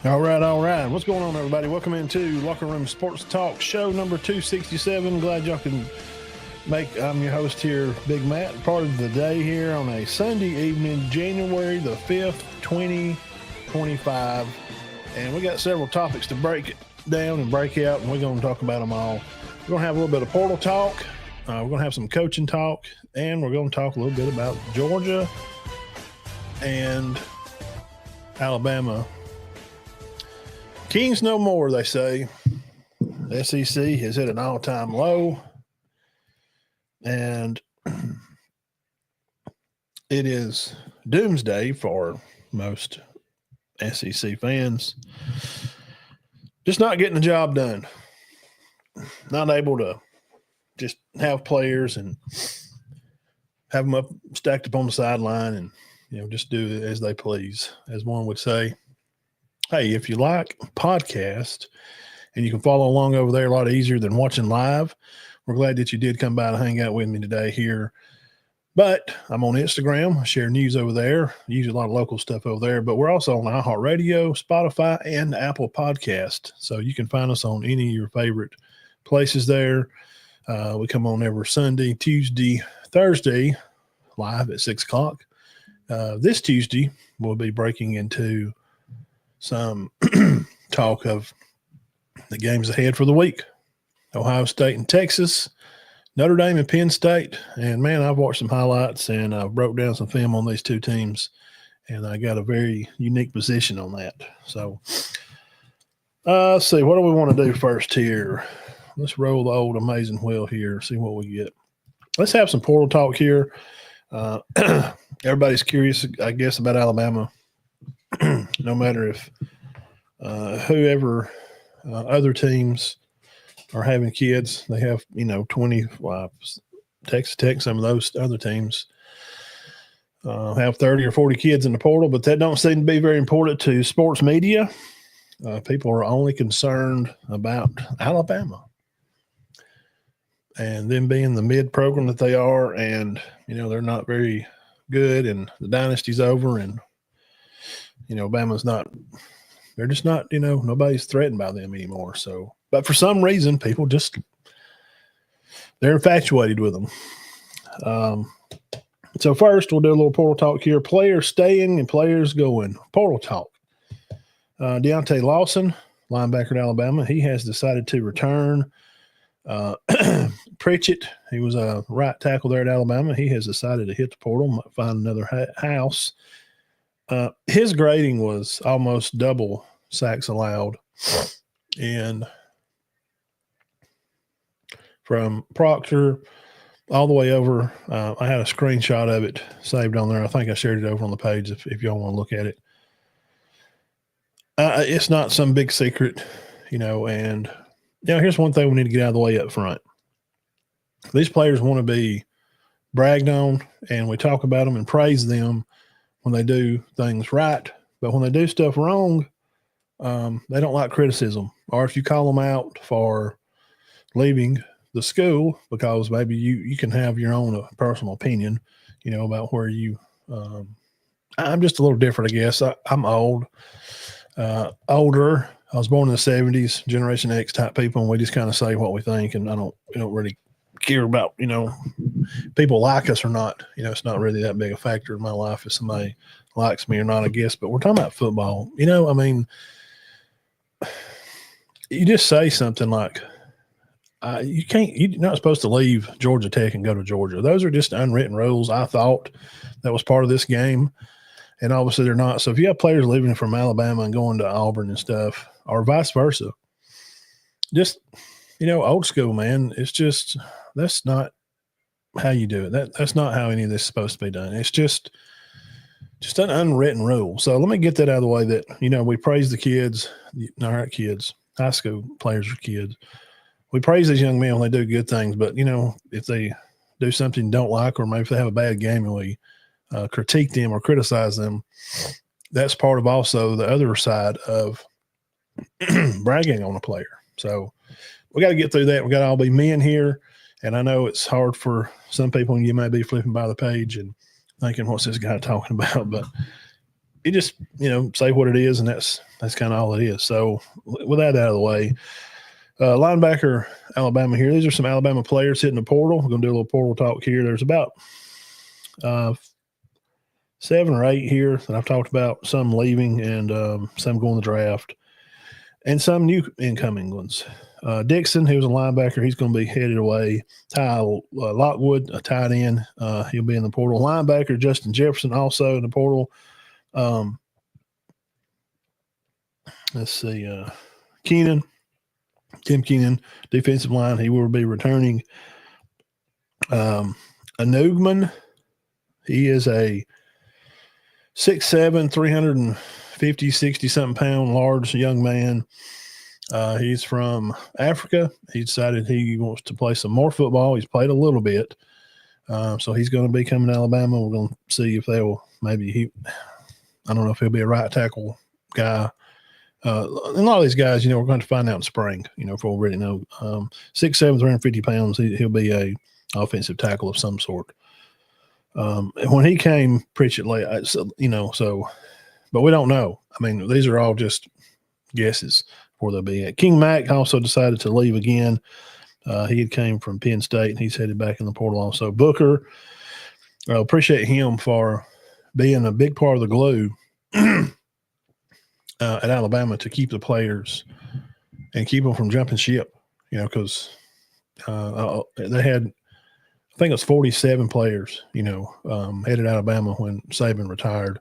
All right. What's going on, everybody? Welcome into Locker Room Sports Talk, show number 267. Glad y'all can I'm your host here, Big Matt, part of the day here on a Sunday evening, January the 5th, 2025. And we got several topics to break down and break out, and we're going to talk about them all. We're going to have a little bit of portal talk. We're going to have some coaching talk, and we're going to talk a little bit about Georgia and Alabama. Kings no more, they say. The SEC has hit an all-time low, and it is doomsday for most SEC fans. Just not getting the job done. Not able to just have players and have them stacked up on the sideline and, just do it as they please, as one would say. Hey, if you like podcast and you can follow along over there a lot easier than watching live, we're glad that you did come by to hang out with me today here. But I'm on Instagram. I share news over there. Use a lot of local stuff over there. But we're also on iHeartRadio, Spotify, and Apple Podcast. So you can find us on any of your favorite places there. We come on every Sunday, Tuesday, Thursday, live at 6 o'clock. This Tuesday, we'll be breaking into some talk of the games ahead for the week. Ohio State and Texas, Notre Dame and Penn State. And, man, I've watched some highlights and I broke down some film on these two teams, and I got a very unique position on that. So, let's see. What do we want to do first here? Let's roll the old amazing wheel here, see what we get. Let's have some portal talk here. Everybody's curious, I guess, about Alabama. No matter if whoever other teams are having kids, they have 20. Texas Tech, some of those other teams have 30 or 40 kids in the portal, but that don't seem to be very important to sports media. People are only concerned about Alabama and them being the mid program that they are, and they're not very good, and the dynasty's over, and Bama's not, they're just not, nobody's threatened by them anymore. So, but for some reason, people they're infatuated with them. So first, we'll do a little portal talk here. Players staying and players going. Portal talk. Deontay Lawson, linebacker at Alabama, he has decided to return. Pritchett, he was a right tackle there at Alabama. He has decided to hit the portal, find another house. His grading was almost double sacks allowed. And from Proctor all the way over, I had a screenshot of it saved on there. I think I shared it over on the page if y'all want to look at it. It's not some big secret, and here's one thing we need to get out of the way up front. These players want to be bragged on, and we talk about them and praise them when they do things right. But when they do stuff wrong, they don't like criticism. Or if you call them out for leaving the school, because maybe you can have your own personal opinion, about where you I'm just a little different, I guess. I'm older. I was born in the 70s, Generation X type people, and we just kind of say what we think, and we don't really care about, people like us or not. It's not really that big a factor in my life if somebody likes me or not, I guess. But we're talking about football. You just say something like, you're not supposed to leave Georgia Tech and go to Georgia. Those are just unwritten rules. I thought that was part of this game, and obviously they're not. So if you have players leaving from Alabama and going to Auburn and stuff, or vice versa, just, old school, man. It's just, that's not how you do it. That's not how any of this is supposed to be done. It's just an unwritten rule. So let me get that out of the way that, we praise the kids, not kids, high school players are kids. We praise these young men when they do good things, but, if they do something you don't like, or maybe if they have a bad game and we critique them or criticize them, that's part of also the other side of bragging on a player. So we got to get through that. We got to all be men here. And I know it's hard for some people, and you may be flipping by the page and thinking, what's this guy talking about? But you just, say what it is, and that's kind of all it is. So with that out of the way, linebacker Alabama here. These are some Alabama players hitting the portal. We're going to do a little portal talk here. There's about 7 or 8 here that I've talked about, some leaving and some going to the draft, and some new incoming ones. Dixon, who's a linebacker, he's going to be headed away. Ty Lockwood, a tight end, he'll be in the portal. Linebacker Justin Jefferson also in the portal. Let's see, Tim Keenan, defensive line, he will be returning. Anugman, he is a 6'7", 350, 60-something pound, large young man. He's from Africa. He decided he wants to play some more football. He's played a little bit. So he's going to be coming to Alabama. We're going to see if they will I don't know if he'll be a right tackle guy. And a lot of these guys, we're going to find out in spring, before we really know. 6'7", 350 pounds, he'll be a offensive tackle of some sort. When he came, Pritchett late, but we don't know. I mean, these are all just guesses where they'll be at. King Mack also decided to leave again. He had came from Penn State, and he's headed back in the portal also. Booker, appreciate him for being a big part of the glue at Alabama to keep the players and keep them from jumping ship, because they had, I think it was 47 players, headed Alabama when Saban retired.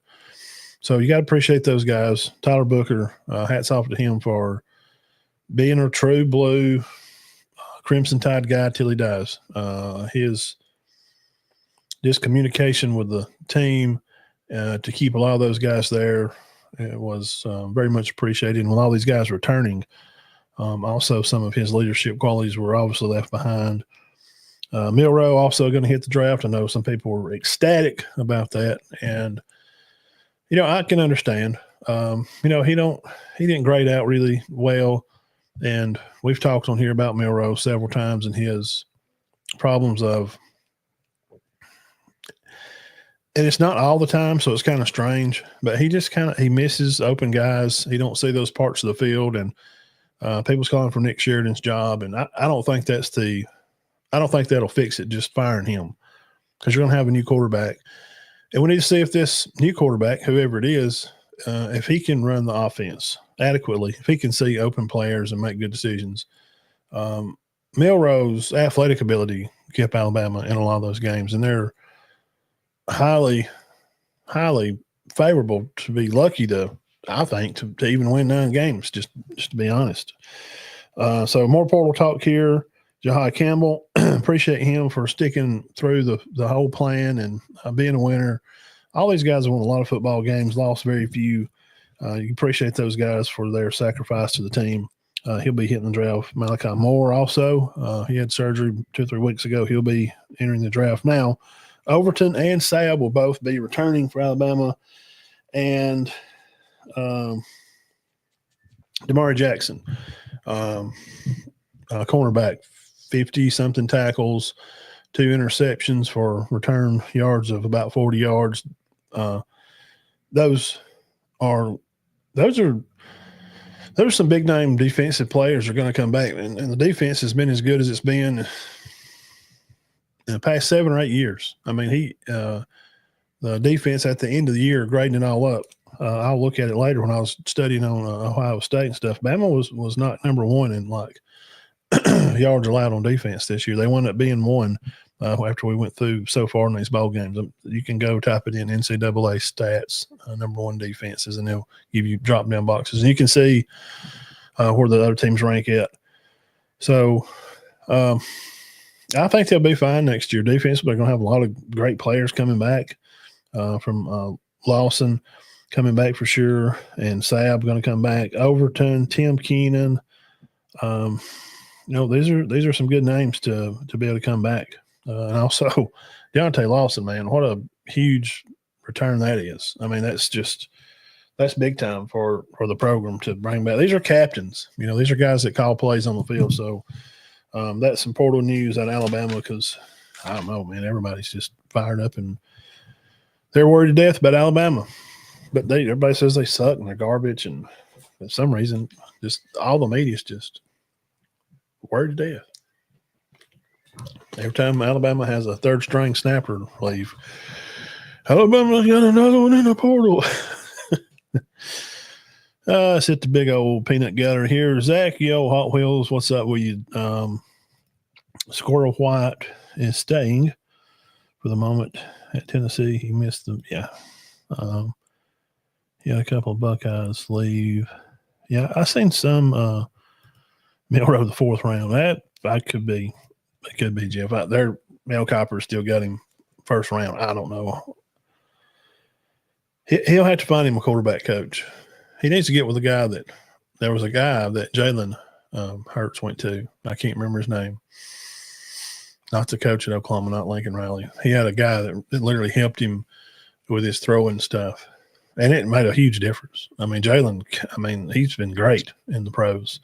So you got to appreciate those guys. Tyler Booker, hats off to him for being a true blue Crimson Tide guy till he dies. His communication with the team to keep a lot of those guys there, it was very much appreciated. And with all these guys returning, also some of his leadership qualities were obviously left behind. Milroe also going to hit the draft. I know some people were ecstatic about that, and I can understand. He didn't grade out really well, and we've talked on here about Milroe several times and his problems of. And it's not all the time, so it's kind of strange. But he just he misses open guys. He don't see those parts of the field, and people's calling for Nick Sheridan's job. And I don't think that'll fix it. Just firing him, because you're going to have a new quarterback, and we need to see if this new quarterback, whoever it is, if he can run the offense adequately, if he can see open players and make good decisions. Milroe's athletic ability kept Alabama in a lot of those games, and they're highly, highly favorable to be lucky to even win 9 games, just to be honest. So more portal talk here. Jahai Campbell, appreciate him for sticking through the whole plan and being a winner. All these guys have won a lot of football games, lost very few. You appreciate those guys for their sacrifice to the team. He'll be hitting the draft. Malachi Moore also, he had surgery 2 or 3 weeks ago. He'll be entering the draft now. Overton and Sabb will both be returning for Alabama. And Damari Jackson, cornerback, 50-something tackles, 2 interceptions for return yards of about 40 yards. Those are some big-name defensive players are going to come back. And the defense has been as good as it's been in the past 7 or 8 years. I mean, the defense at the end of the year, grading it all up. I'll look at it later when I was studying on Ohio State and stuff. Bama was not number 1 in yards allowed on defense this year. They wound up being 1 after we went through so far in these bowl games. You can go type it in NCAA stats, number 1 defenses, and they'll give you drop-down boxes. And you can see where the other teams rank at. So I think they'll be fine next year. Defense, they're going to have a lot of great players coming back from Lawson coming back for sure, and Sabb going to come back. Overton, Tim Keenan. These are some good names to be able to come back. And also Deontay Lawson, man, what a huge return that is. I mean, that's big time for the program to bring back. These are captains. These are guys that call plays on the field. So that's some portal news out of Alabama, because I don't know, man, everybody's just fired up and they're worried to death about Alabama. but everybody says they suck and they're garbage, and for some reason, just all the media's just word to death. Every time Alabama has a third string snapper leave, Alabama's got another one in the portal. Let's hit the big old peanut gutter here. Zach, yo, Hot Wheels, what's up with you? Squirrel White is staying for the moment at Tennessee. He missed them. Yeah. He had a couple of Buckeyes leave. Yeah, I seen some Milrow the fourth round. That could be Jeff. Their Mel Copper still got him first round. I don't know. He'll have to find him a quarterback coach. He needs to get with a guy there was a guy that Jalen Hurts went to. I can't remember his name. Not the coach at Oklahoma, not Lincoln Riley. He had a guy that literally helped him with his throwing stuff. And it made a huge difference. I mean, Jalen, he's been great in the pros.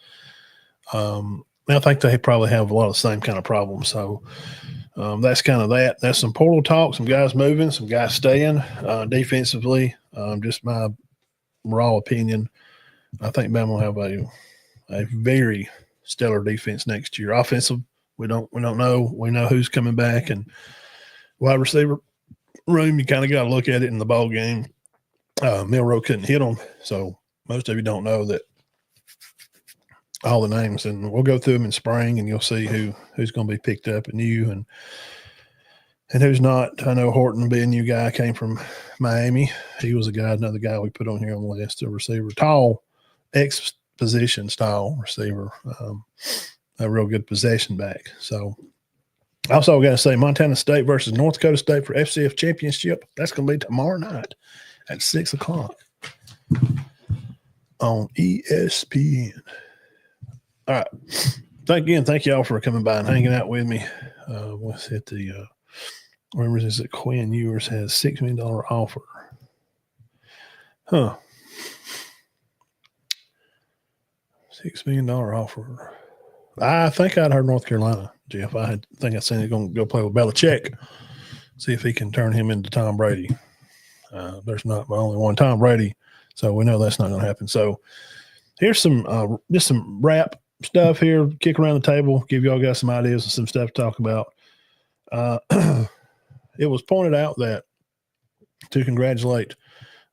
I think they probably have a lot of the same kind of problems. So that's kind of that. That's some portal talk, some guys moving, some guys staying defensively. Just my raw opinion. I think Bama will have a very stellar defense next year. Offensive, we don't know. We know who's coming back, and wide receiver room, you kind of got to look at it in the ball game. Milrow couldn't hit them, so most of you don't know that all the names, and we'll go through them in spring, and you'll see who's going to be picked up and new and who's not. I know Horton, being a new guy, came from Miami. He was another guy we put on here on the list, a receiver, tall, position style receiver, a real good possession back. So also got to say Montana State versus North Dakota State for FCS championship. That's going to be tomorrow night at 6:00 on ESPN. All right. Thank y'all for coming by and hanging out with me. Let's hit the rumors is that Quinn Ewers has $6 million offer. Huh. $6 million offer. I think I'd heard North Carolina, Jeff. I think I seen it going to go play with Belichick, see if he can turn him into Tom Brady. There's not only one Tom Brady, so we know that's not going to happen. So here's some just some wrap stuff here. Kick around the table, give y'all guys some ideas and some stuff to talk about. It was pointed out that to congratulate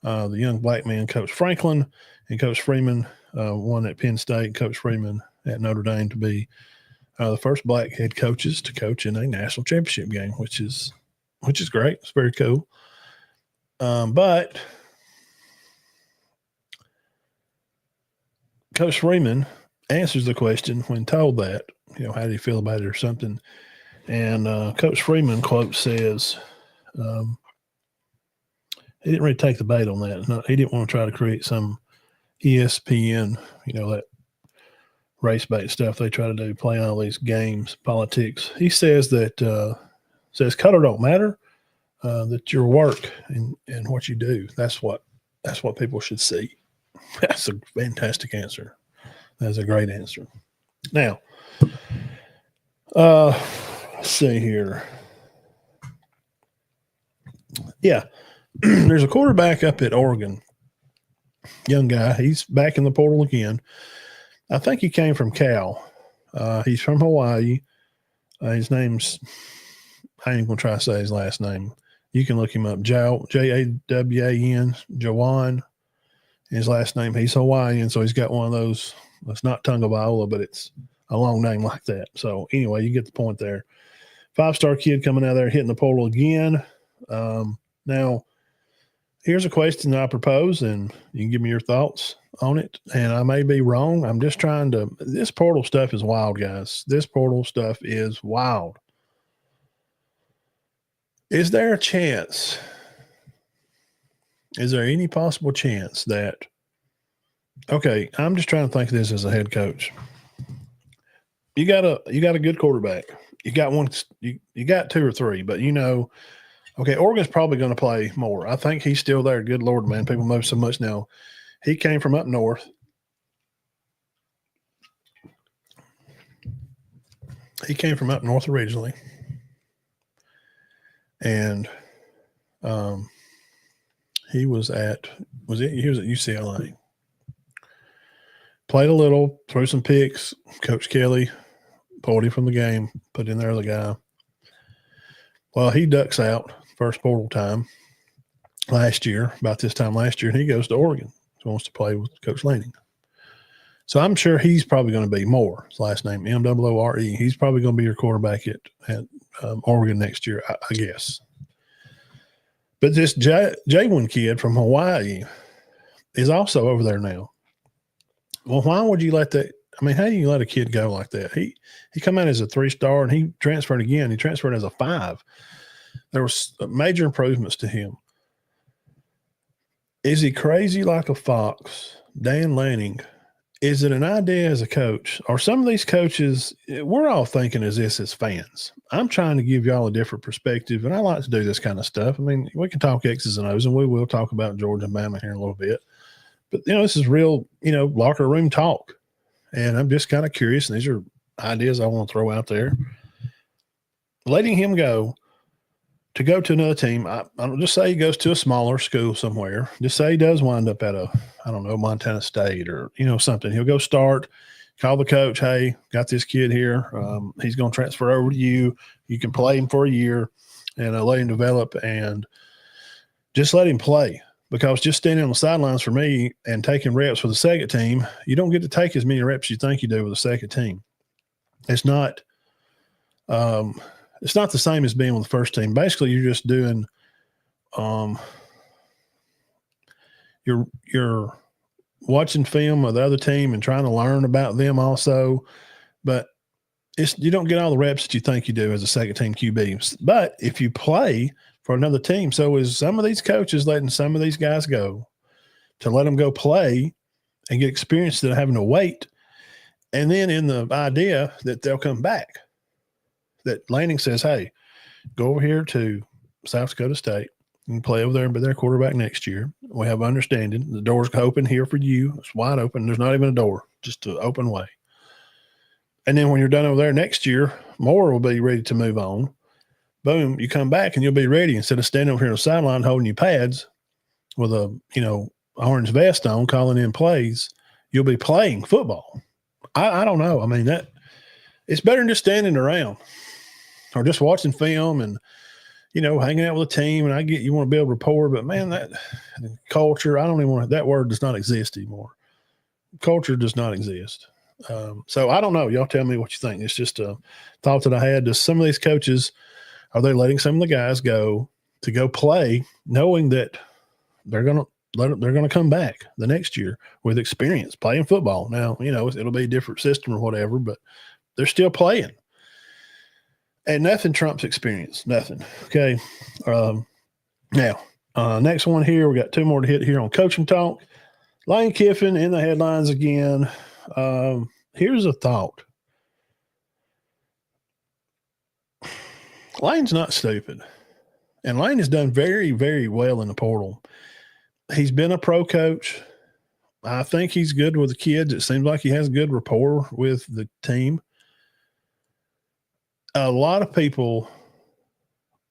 the young black man, Coach Franklin and Coach Freeman, one at Penn State, Coach Freeman at Notre Dame, to be the first black head coaches to coach in a national championship game, which is great. It's very cool. But Coach Freeman answers the question when told that, how do you feel about it or something? And Coach Freeman, quote, says he didn't really take the bait on that. No, he didn't want to try to create some ESPN, that race bait stuff they try to do, play all these games, politics. He says that color don't matter, that your work and what you do, that's what people should see. That's a fantastic answer. That's a great answer. Now, let's see here. Yeah, there's a quarterback up at Oregon, young guy. He's back in the portal again. I think he came from Cal. He's from Hawaii. His name's, I ain't going to try to say his last name. You can look him up, Jawan, Jawan. His last name, he's Hawaiian, so he's got one of those. It's not Tungavailoa, but it's a long name like that. So anyway, you get the point there. 5-star kid coming out of there, hitting the portal again. Now, here's a question that I propose, and you can give me your thoughts on it. And I may be wrong. I'm just trying to – this portal stuff is wild, guys. This portal stuff is wild. Is there a chance – is there any possible chance that – okay, I'm just trying to think of this as a head coach. You got a good quarterback. You got one – you got two or three, but okay, Oregon's probably going to play more. I think he's still there. Good Lord, man. People move so much now. He came from up north. He came from up north originally. And He was at UCLA. Played a little, threw some picks. Coach Kelly pulled him from the game, put in there the guy. Well, he ducks out first portal time last year, about this time last year, and he goes to Oregon. He wants to play with Coach Lanning. So I'm sure he's probably going to be Moore. His last name, Moore. He's probably going to be your quarterback at Oregon next year, I guess. But this Jaywan kid from Hawaii is also over there now. Well, why would you let that? I mean, how do you let a kid go like that? He come out as a 3-star and he transferred again. He transferred as a 5. There was major improvements to him. Is he crazy like a fox? Dan Lanning, is it an idea as a coach? Or some of these coaches, we're all thinking as this as fans. I'm trying to give y'all a different perspective, and I like to do this kind of stuff. I mean, we can talk X's and O's, and we will talk about Georgia and Bama here in a little bit. But, this is real, locker room talk. And I'm just kind of curious, and these are ideas I want to throw out there. Letting him go to another team, I don't just say he goes to a smaller school somewhere. Just say he does wind up at Montana State or, something. He'll go start, call the coach, hey, got this kid here. He's going to transfer over to you. You can play him for a year and let him develop and just let him play. Because just standing on the sidelines for me and taking reps for the second team, you don't get to take as many reps as you think you do with the second team. It's not the same as being with the first team. Basically, you're just doing you're watching film of the other team and trying to learn about them also, but you don't get all the reps that you think you do as a second team QB. But if you play for another team, so is some of these coaches letting some of these guys go to let them go play and get experience instead of having to wait, and then in the idea that they'll come back. That Lanning says, hey, go over here to South Dakota State and play over there and be their quarterback next year. We have understanding. The door's open here for you. It's wide open. There's not even a door, just an open way. And then when you're done over there next year, Moore will be ready to move on. Boom, you come back and you'll be ready instead of standing over here on the sideline holding your pads with a, orange vest on, calling in plays. You'll be playing football. I don't know. I mean, that it's better than just standing around or just watching film and, hanging out with a team. And I get you want to build rapport, but man, that culture, I don't even want that word does not exist anymore. Culture does not exist. So I don't know. Y'all tell me what you think. It's just a thought that I had. Does some of these coaches, are they letting some of the guys go to go play, knowing that they're going to come back the next year with experience playing football? Now, it'll be a different system or whatever, but they're still playing. And nothing trumps experience. Nothing. Okay. Now, next one here, we got 2 more to hit here on coaching talk. Lane Kiffin in the headlines again. Here's a thought. Lane's not stupid. And Lane has done very, very well in the portal. He's been a pro coach. I think he's good with the kids. It seems like he has good rapport with the team. A lot of people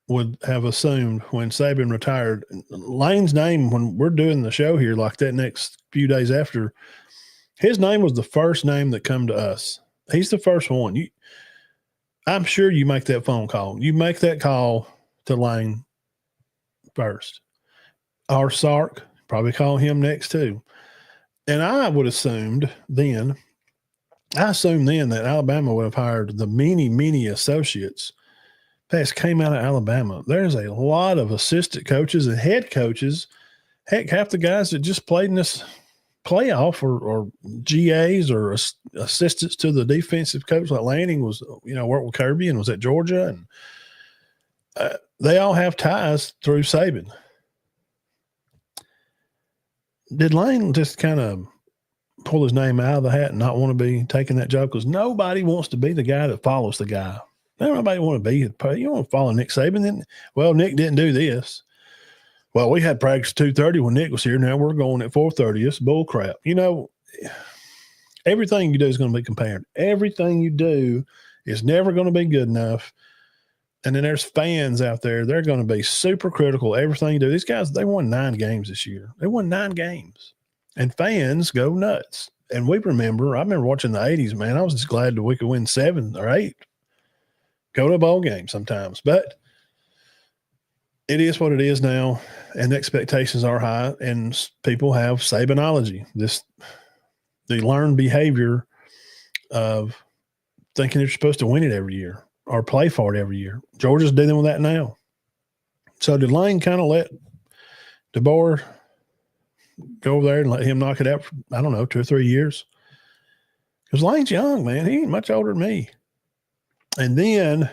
would have assumed when Saban retired, Lane's name, when we're doing the show here, like that next few days after, his name was the first name that come to us. He's the first one. I'm sure you make that phone call. You make that call to Lane first. Or Sark, probably call him next too. And I would assumed then that Alabama would have hired the many associates that came out of Alabama. There's a lot of assistant coaches and head coaches. Heck, half the guys that just played in this playoff or GAs or assistants to the defensive coach like Lanning was, worked with Kirby and was at Georgia. And they all have ties through Saban. Did Lane just kind of pull his name out of the hat and not want to be taking that job? Because nobody wants to be the guy that follows the guy. Nobody want to be. You don't want to follow Nick Saban. Then, well, Nick didn't do this. Well, we had practice 2:30 when Nick was here. Now we're going at 4:30. It's bull crap. Everything you do is going to be compared. Everything you do is never going to be good enough. And then there's fans out there. They're going to be super critical of everything you do. These guys, they won 9 games this year. They won 9 games. And fans go nuts. And I remember watching the 80s, man. I was just glad that we could win 7 or 8. Go to a bowl game sometimes. But it is what it is now. And the expectations are high. And people have Sabanology, the learned behavior of thinking they're supposed to win it every year or play for it every year. Georgia's dealing with that now. So did Lane kind of let DeBoer go over there and let him knock it out for, 2 or 3 years? Because Lane's young, man. He ain't much older than me. And then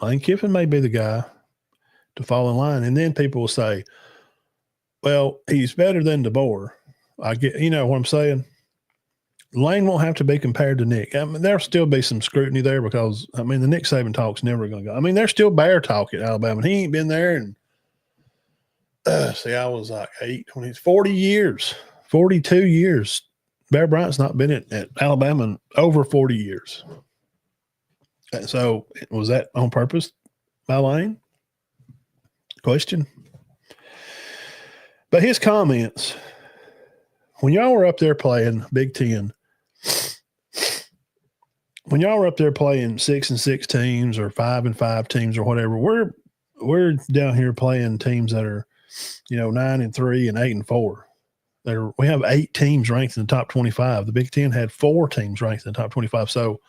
Lane Kiffin may be the guy to fall in line. And then people will say, well, he's better than DeBoer. I get, you know what I'm saying? Lane won't have to be compared to Nick. I mean, there'll still be some scrutiny there because, the Nick Saban talk's never going to go. There's still bear talk at Alabama. He ain't been there. And I was like 40 years, 42 years. Bear Bryant's not been at Alabama in over 40 years. So was that on purpose by Lane? Question. But his comments, when y'all were up there playing Big Ten, when y'all were up there playing 6-6 teams or 5-5 teams or whatever, we're down here playing teams that are, 9-3 and 8-4. We have 8 teams ranked in the top 25. The Big Ten had 4 teams ranked in the top 25. So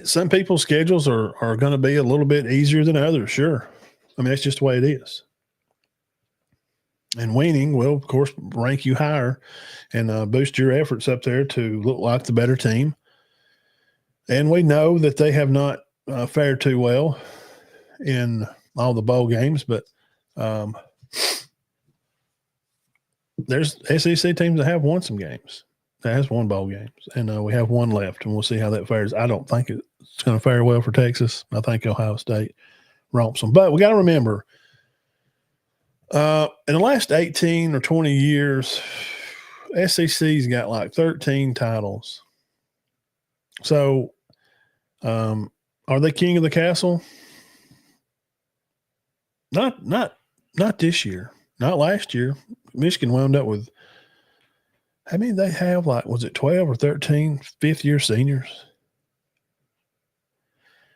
some people's schedules are going to be a little bit easier than others. Sure. That's just the way it is. And winning will, of course, rank you higher and boost your efforts up there to look like the better team. And we know that they have not fared too well in all the bowl games, but there's SEC teams that have won some games. That has won bowl games, and we have one left, and we'll see how that fares. I don't think it's going to fare well for Texas. I think Ohio State romps them. But we got to remember, in the last 18 or 20 years, SEC's got like 13 titles. So are they king of the castle? Not this year. Not last year. Michigan wound up with, how many they have? Like, was it 12 or 13 fifth-year seniors?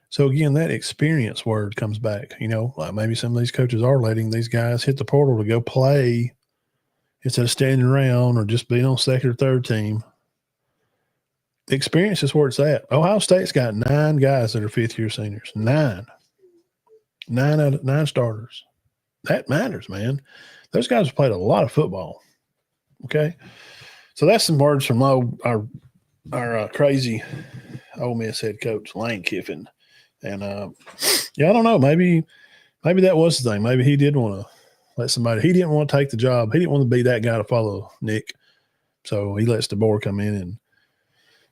So, again, that experience word comes back. Like maybe some of these coaches are letting these guys hit the portal to go play instead of standing around or just being on second or third team. The experience is where it's at. Ohio State's got 9 guys that are fifth-year seniors. 9. 9 out of 9 starters. That matters, man. Those guys have played a lot of football. Okay? So that's some words from our crazy Ole Miss head coach, Lane Kiffin. And, I don't know. Maybe that was the thing. Maybe he did want to let somebody – he didn't want to take the job. He didn't want to be that guy to follow Nick. So he lets DeBoer come in and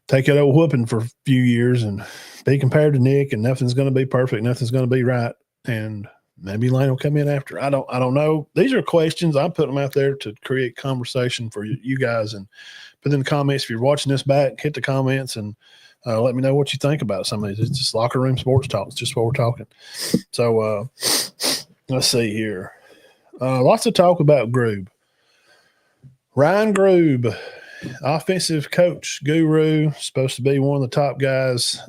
take that old whooping for a few years and be compared to Nick, and nothing's going to be perfect. Nothing's going to be right. And maybe Lane will come in after. I don't know. These are questions. I put them out there to create conversation for you guys. And put in the comments. If you're watching this back, hit the comments and let me know what you think about some of these. It's just locker room sports talk. It's just what we're talking. So let's see here. Lots of talk about Grube. Ryan Grube, offensive coach guru, supposed to be one of the top guys.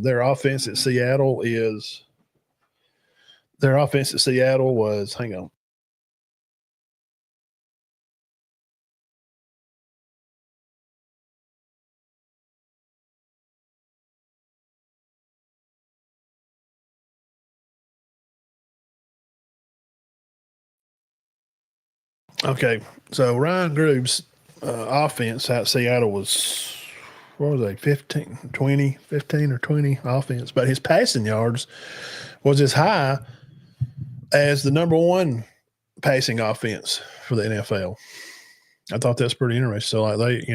Their offense at Seattle was, hang on. Okay, so Ryan Grube's offense out Seattle was, what was they, 15 or 20 offense, but his passing yards was as high as the number 1 passing offense for the NFL. I thought that's pretty interesting. So like he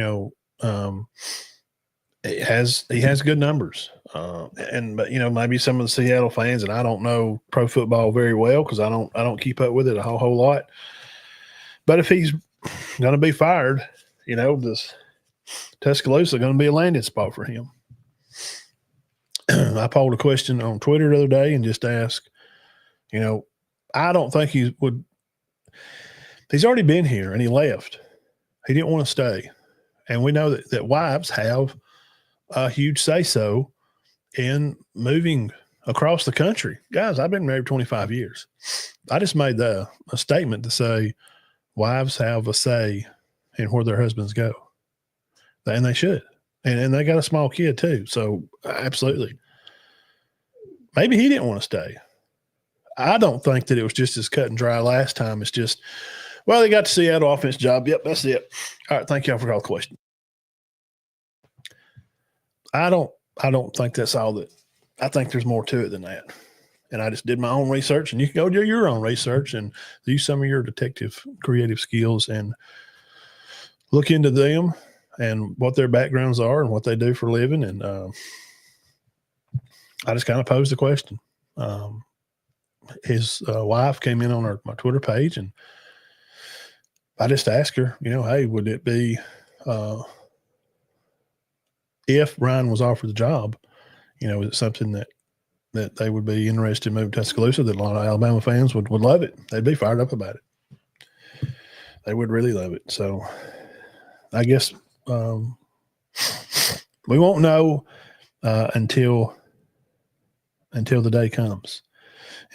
has good numbers. But maybe some of the Seattle fans, and I don't know pro football very well because I don't keep up with it a whole lot. But if he's going to be fired, this Tuscaloosa going to be a landing spot for him. I polled a question on Twitter the other day and just asked, I don't think he would. He's already been here and he left. He didn't want to stay. And we know that wives have a huge say-so in moving across the country. Guys, I've been married 25 years. I just made a statement to say wives have a say in where their husbands go. And they should. And they got a small kid too. So absolutely. Maybe he didn't want to stay. I don't think that it was just as cut and dry last time. It's just, well, they got the Seattle offense job. Yep, that's it. All right, thank y'all for all the question. I don't think that's all that. I think there's more to it than that. And I just did my own research, and you can go do your own research and use some of your detective creative skills and look into them and what their backgrounds are and what they do for a living. And I just kind of posed the question. His wife came in on my Twitter page, and I just asked her, hey, would it be if Ryan was offered the job, is it something that they would be interested in moving to Tuscaloosa, that a lot of Alabama fans would love it. They'd be fired up about it. They would really love it. So I guess we won't know until the day comes.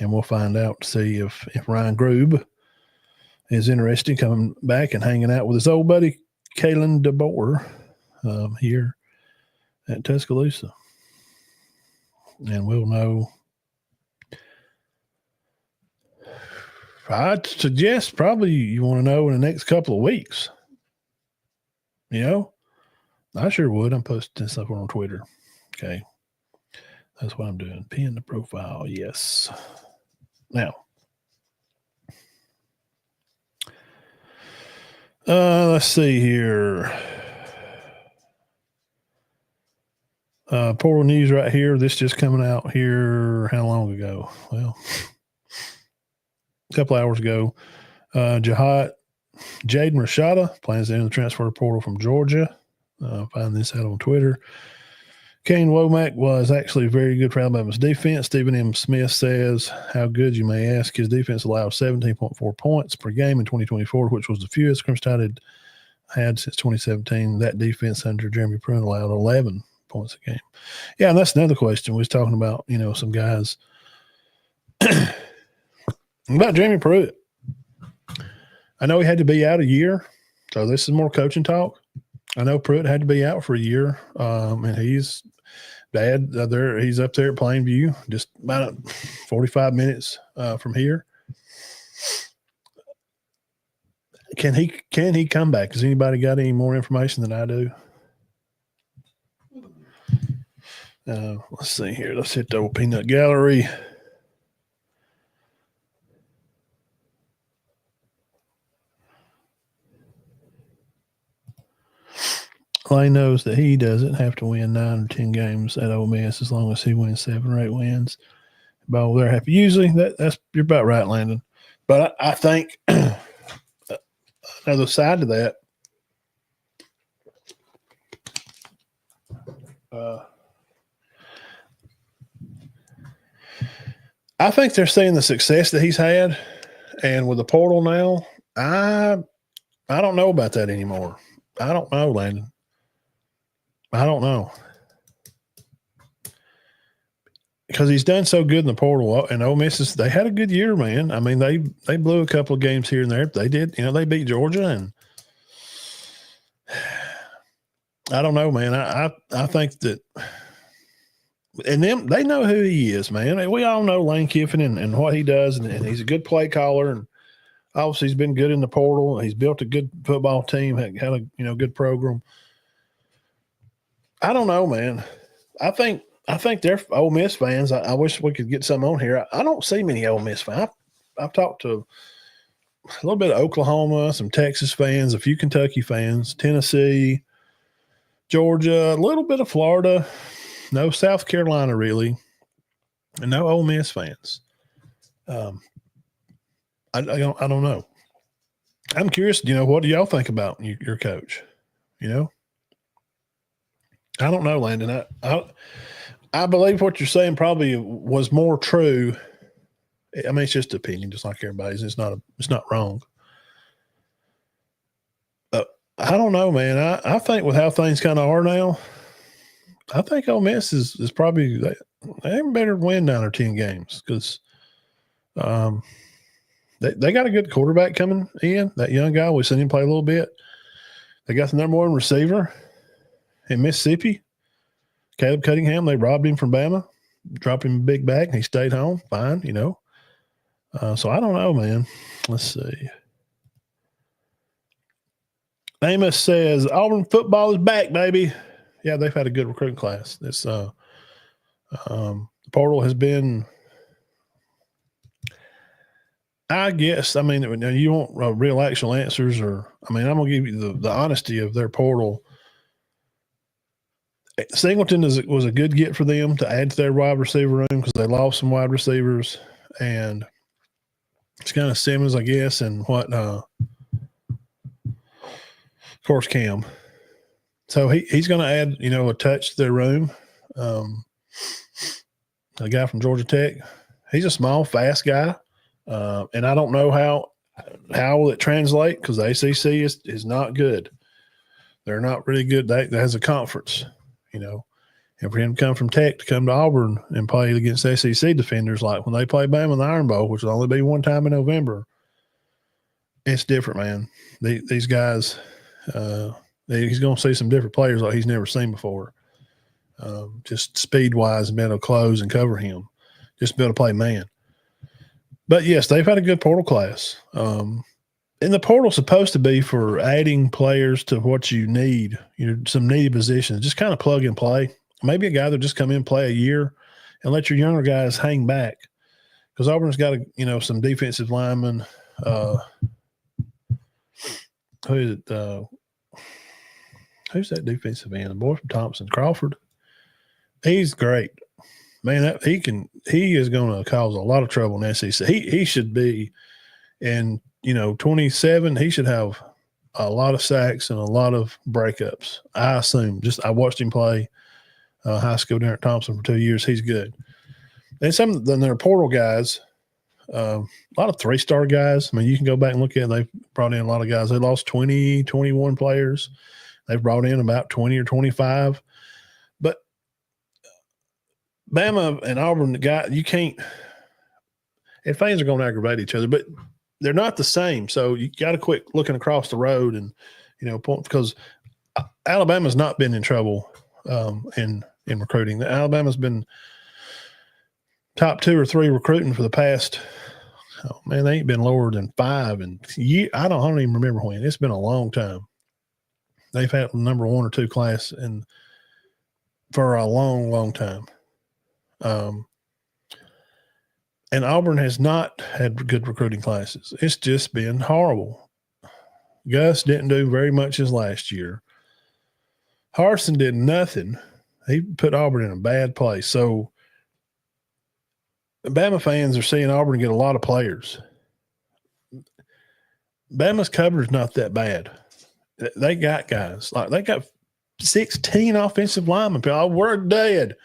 And we'll find out to see if Ryan Grube is interested in coming back and hanging out with his old buddy, Kalen DeBoer, here at Tuscaloosa. And we'll know. I'd suggest probably you want to know in the next couple of weeks. I sure would. I'm posting this up on Twitter. Okay. That's what I'm doing. Pin the profile. Yes. Now, let's see here. Portal news right here. This just coming out here. How long ago? Well, a couple hours ago. Jaden Rashada plans to enter the transfer portal from Georgia. Find this out on Twitter. Kane Womack was actually very good for Alabama's defense. Stephen M. Smith says, how good, you may ask. His defense allowed 17.4 points per game in 2024, which was the fewest Crimson Tide had since 2017. That defense under Jeremy Pruitt allowed 11 points a game. Yeah, and that's another question. We was talking about, some guys about Jeremy Pruitt. I know he had to be out a year, so this is more coaching talk. I know Pruitt had to be out for a year, and he's there. He's up there at Plainview, just about 45 minutes from here. Can he come back? Has anybody got any more information than I do? Let's see here. Let's hit the old peanut gallery. Lane knows that he doesn't have to win 9 or 10 games at Ole Miss as long as he wins 7 or 8 wins. Ball they're happy. Usually that's you're about right, Landon. But I think another side to that. I think they're seeing the success that he's had, and with the portal now, I don't know about that anymore. I don't know, Landon. I don't know. Because he's done so good in the portal, and Ole Miss they had a good year, man. I mean, they blew a couple of games here and there. They did, they beat Georgia, and I don't know, man. I think that, and them they know who he is, man. We all know Lane Kiffin and what he does, and he's a good play caller, and obviously he's been good in the portal. He's built a good football team, had a good program. I don't know, man. I think they're Ole Miss fans. I wish we could get some on here. I don't see many Ole Miss fans. I've talked to a little bit of Oklahoma, some Texas fans, a few Kentucky fans, Tennessee, Georgia, a little bit of Florida, no South Carolina really, and no Ole Miss fans. I don't know. I'm curious. What do y'all think about your coach? I don't know, Landon. I believe what you're saying probably was more true. I mean, it's just opinion, just like everybody's. It's not wrong. I don't know, man. I think with how things kind of are now, I think Ole Miss is probably they better win 9 or 10 games because they got a good quarterback coming in. That young guy, we've seen him play a little bit. They got the number one receiver in Mississippi, Caleb Cunningham. They robbed him from Bama, dropped him a big bag, and he stayed home. Fine, So I don't know, man. Let's see. Amos says Auburn football is back, baby. Yeah, they've had a good recruiting class. This the portal has been. I guess. I mean, you want real actual answers, or I mean, I'm gonna give you the honesty of their portal. Singleton was a good get for them to add to their wide receiver room because they lost some wide receivers, and it's kind of Simmons, I guess, and what, of course, Cam. So he's going to add, a touch to their room. A guy from Georgia Tech, he's a small, fast guy, and I don't know how will it translate because the ACC is not good. They're not really good. That has a conference, and for him to come from Tech to come to Auburn and play against SEC defenders, like when they play Bama in the Iron Bowl, which will only be one time in November, it's different, man. These guys, he's going to see some different players like he's never seen before. Just speed-wise and being able to close and cover him, just be able to play man. But, yes, they've had a good portal class. And the portal's supposed to be for adding players to what you need, some needy positions, just kind of plug and play. Maybe a guy that just come in, play a year, and let your younger guys hang back. Because Auburn's got, some defensive linemen. Who's that defensive end? The boy from Thompson, Crawford. He's great. Man, he is going to cause a lot of trouble in SEC. He should be in, 27, he should have a lot of sacks and a lot of breakups. I assume. I watched him play high school down at Thompson for 2 years. He's good. And then their portal guys, a lot of 3-star guys. I mean, you can go back and look at it. They've brought in a lot of guys. They lost 20, 21 players. They've brought in about 20 or 25. But Bama and Auburn, you can't – and fans are going to aggravate each other, but they're not the same. So you got to quit looking across the road and, because Alabama's not been in trouble in recruiting. Alabama's been top 2 or 3 recruiting for the past – oh, man, they ain't been lower than 5. And I don't even remember when. It's been a long time. They've had number 1 or 2 class for a long, long time. And Auburn has not had good recruiting classes. It's just been horrible. Gus didn't do very much his last year. Harsin did nothing. He put Auburn in a bad place. So Bama fans are seeing Auburn get a lot of players. Bama's cover is not that bad. They got guys. Like they got 16 offensive linemen. Oh, we're dead.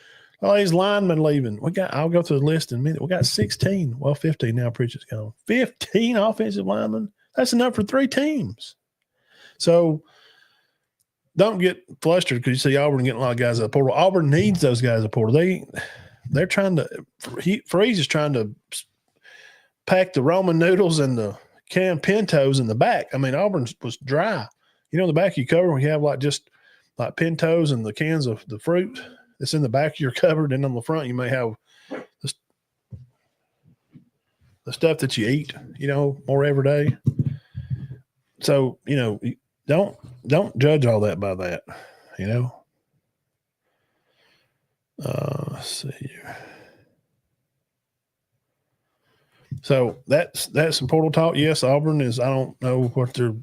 All these linemen leaving. I'll go through the list in a minute. We got 16. Well, 15 now. Pritchett's gone. 15 offensive linemen. That's enough for 3 teams. So don't get flustered because you see Auburn getting a lot of guys out of the portal. Auburn needs those guys out of the portal. They're trying to – Freeze is trying to pack the Roman noodles and the canned pintos in the back. I mean, Auburn was dry. The back of your cover, we have like pintos and the cans of the fruit that's in the back of your cupboard. And on the front, you may have the stuff that you eat, more every day. So, don't judge all that by that, Let's see here. So that's some portal talk. Yes, Auburn is. I don't know what they're.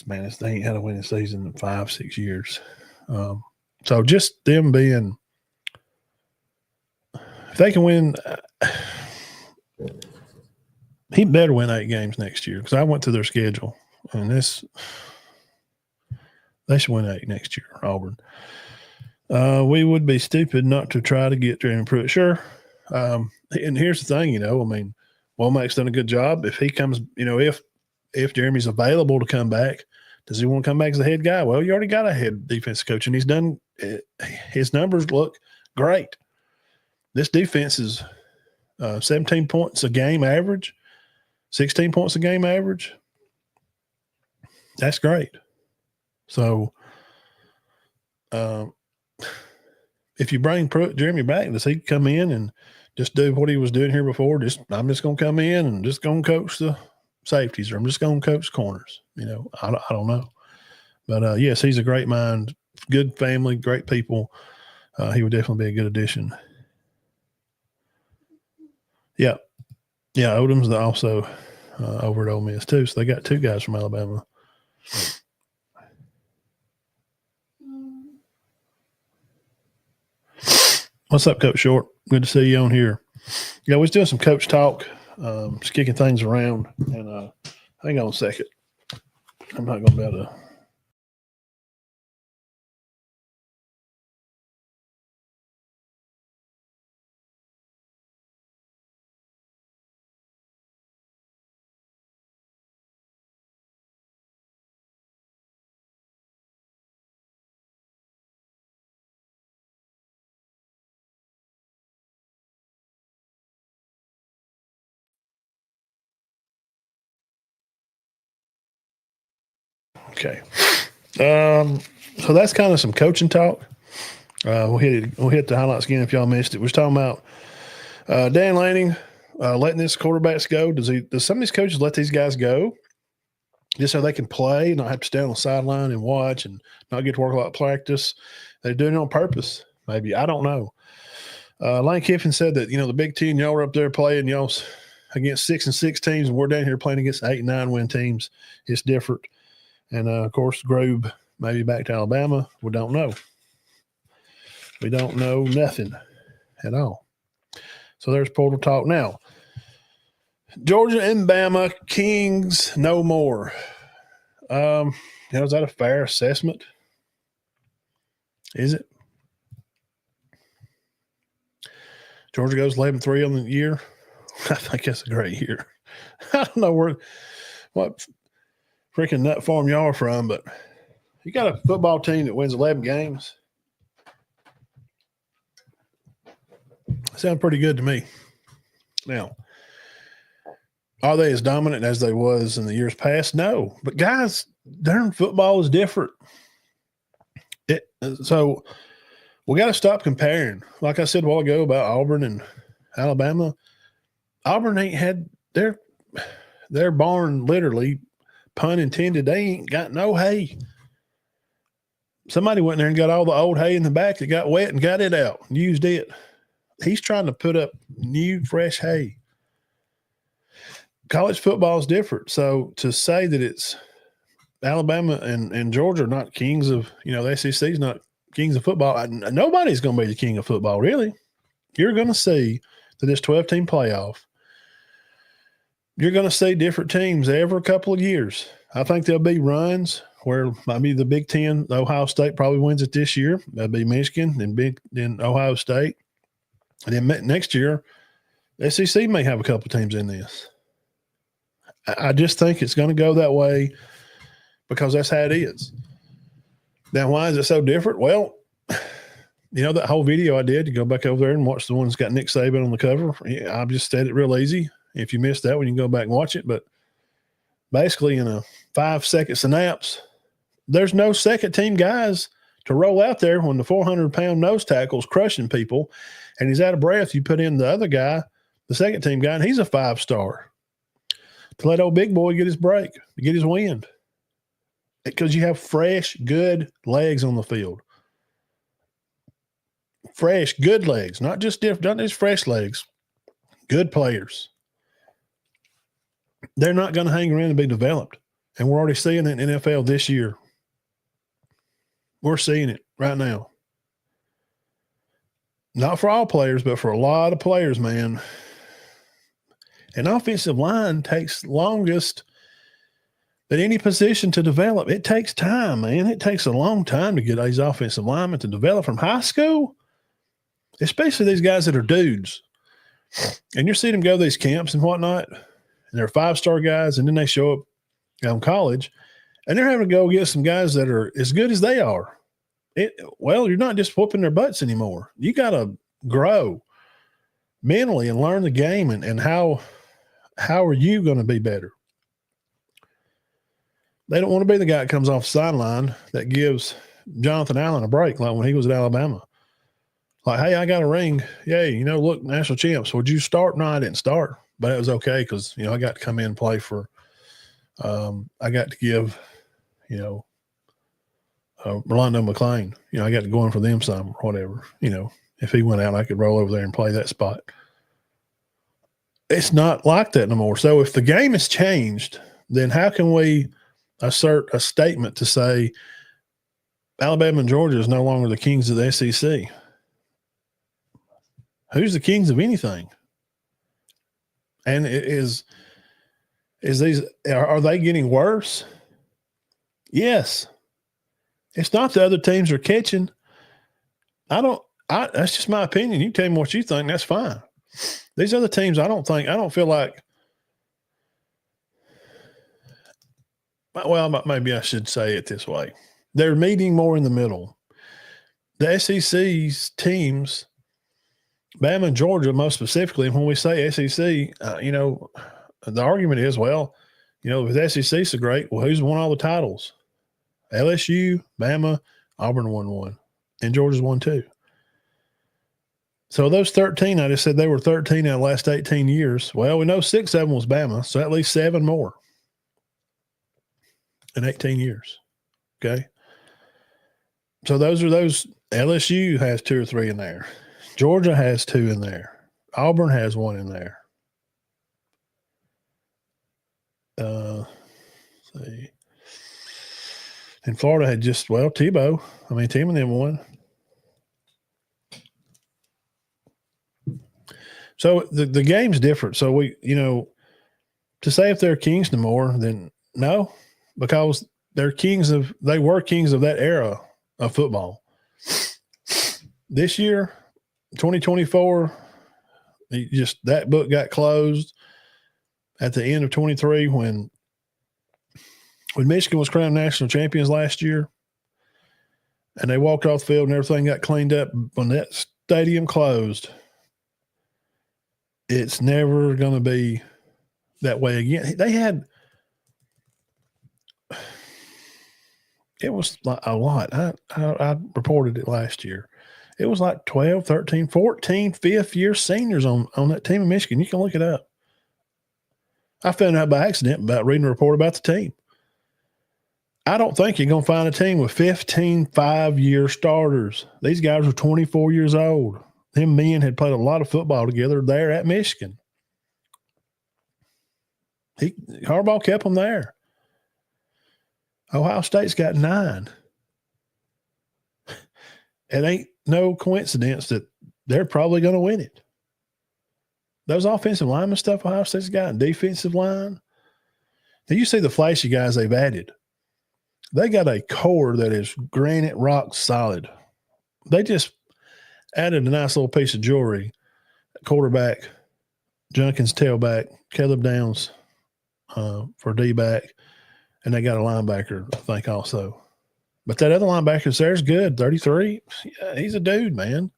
Man, they ain't had a winning season in 5-6 years. So just them being, if they can win, he better win 8 games next year because I went through their schedule and they should win 8 next year. Auburn. We would be stupid not to try to get Jeremy Pruitt. Sure. And here's the thing, Womack's done a good job. If he comes, if Jeremy's available to come back, does he want to come back as a head guy? Well, you already got a head defensive coach, and he's done. His numbers look great. This defense is 17 points a game average, 16 points a game average. That's great. So, if you bring Jeremy back, does he come in and just do what he was doing here before? I'm just going to come in and just going to coach the safeties, or I'm just going to coach corners. I don't know. But, yes, he's a great mind, good family, great people. He would definitely be a good addition. Yeah. Yeah, Odom's also over at Ole Miss, too. So they got two guys from Alabama. What's up, Coach Short? Good to see you on here. Yeah, we're doing some coach talk, just kicking things around. And hang on a second. I'm not going to be able to. Okay. So that's kind of some coaching talk. We'll hit the highlights again if y'all missed it. We're talking about Dan Lanning letting his quarterbacks go. Does some of these coaches let these guys go just so they can play, not have to stand on the sideline and watch and not get to work a lot of practice? They're doing it on purpose, maybe. I don't know. Lane Kiffin said that, the Big Ten, y'all were up there playing, y'all against 6-6 teams, and we're down here playing against 8 and 9 win teams. It's different. And, of course, Grube maybe back to Alabama. We don't know. We don't know nothing at all. So there's portal talk. Now, Georgia and Bama, Kings no more. Is that a fair assessment? Is it? Georgia goes 11-3 on the year. I think that's a great year. I don't know what freaking nut farm y'all are from, but you got a football team that wins 11 games. Sound pretty good to me. Now, are they as dominant as they was in the years past? No. But, guys, darn football is different. So we got to stop comparing. Like I said a while ago about Auburn and Alabama, Auburn ain't had their barn, literally, pun intended, they ain't got no hay. Somebody went there and got all the old hay in the back that got wet and got it out and used it. He's trying to put up new, fresh hay. College football is different. So to say that it's Alabama and Georgia are not kings of, the SEC is not kings of football. Nobody's going to be the king of football, really. You're going to see that this 12-team playoff, you're going to see different teams every couple of years. I think there'll be runs where maybe the Big Ten, Ohio State probably wins it this year. That'll be Michigan and Ohio State. And then next year, the SEC may have a couple of teams in this. I just think it's going to go that way because that's how it is. Now, why is it so different? Well, that whole video I did, to go back over there and watch the one that's got Nick Saban on the cover. I just said it real easy. If you missed that one, you can go back and watch it. But basically, in a 5-second synapse, there's no second-team guys to roll out there when the 400-pound nose tackle's crushing people and he's out of breath. You put in the other guy, the second-team guy, and he's a 5-star. To let old big boy get his break, get his wind. Because you have fresh, good legs on the field. Fresh, good legs, not just fresh legs. Good players. They're not going to hang around and be developed. And we're already seeing it in the NFL this year. We're seeing it right now. Not for all players, but for a lot of players, man. An offensive line takes longest. at any position to develop. It takes time, man. It takes a long time to get these offensive linemen to develop from high school, especially these guys that are dudes. And you're seeing them go to these camps and whatnot, and they're 5-star guys, and then they show up in college, and they're having to go get some guys that are as good as they are. Well, you're not just whooping their butts anymore. You got to grow mentally and learn the game and how are you going to be better? They don't want to be the guy that comes off the sideline that gives Jonathan Allen a break like when he was at Alabama. Like, hey, I got a ring. Yay, look, national champs. Would you start? No, I didn't start, but it was okay because, I got to come in and play for I got to give, Rolando McClain. I got to go in for them some or whatever. If he went out, I could roll over there and play that spot. It's not like that no more. So if the game has changed, then how can we assert a statement to say Alabama and Georgia is no longer the kings of the SEC? Who's the kings of anything? And is these are they getting worse? Yes. It's not the other teams are catching. That's just my opinion. You tell me what you think, that's fine. These other teams, I don't feel like, well, maybe I should say it this way. They're meeting more in the middle. The SEC's teams, Bama and Georgia most specifically, and when we say SEC, the argument is, well, if the SEC so great, well, who's won all the titles? LSU, Bama, Auburn won one, and Georgia's won two. So those 13, I just said they were 13 out of the last 18 years. Well, we know 6 of them was Bama, so at least 7 more in 18 years. Okay. So those LSU has 2 or 3 in there. Georgia has 2 in there. Auburn has 1 in there. Let's see. And Florida had just, Tebow. Tim and them won. So the game's different. So we, to say if they're kings no more, then no, because they were kings of that era of football. This year, 2024, that book got closed at the end of 23 when Michigan was crowned national champions last year, and they walked off the field and everything got cleaned up. When that stadium closed, it's never going to be that way again. It was like a lot. I reported it last year. It was like 12, 13, 14 fifth-year seniors on that team in Michigan. You can look it up. I found out by accident about reading a report about the team. I don't think you're going to find a team with 15 5-year starters. These guys were 24 years old. Them men had played a lot of football together there at Michigan. Harbaugh kept them there. Ohio State's got 9. It ain't no coincidence that they're probably going to win it. Those offensive lineman stuff Ohio State's got, defensive line. Now you see the flashy guys they've added. They got a core that is granite rock solid. They just added a nice little piece of jewelry. Quarterback, Junkins tailback, Caleb Downs for D-back, and they got a linebacker, I think, also. But that other linebacker there's good, 33. Yeah, he's a dude, man.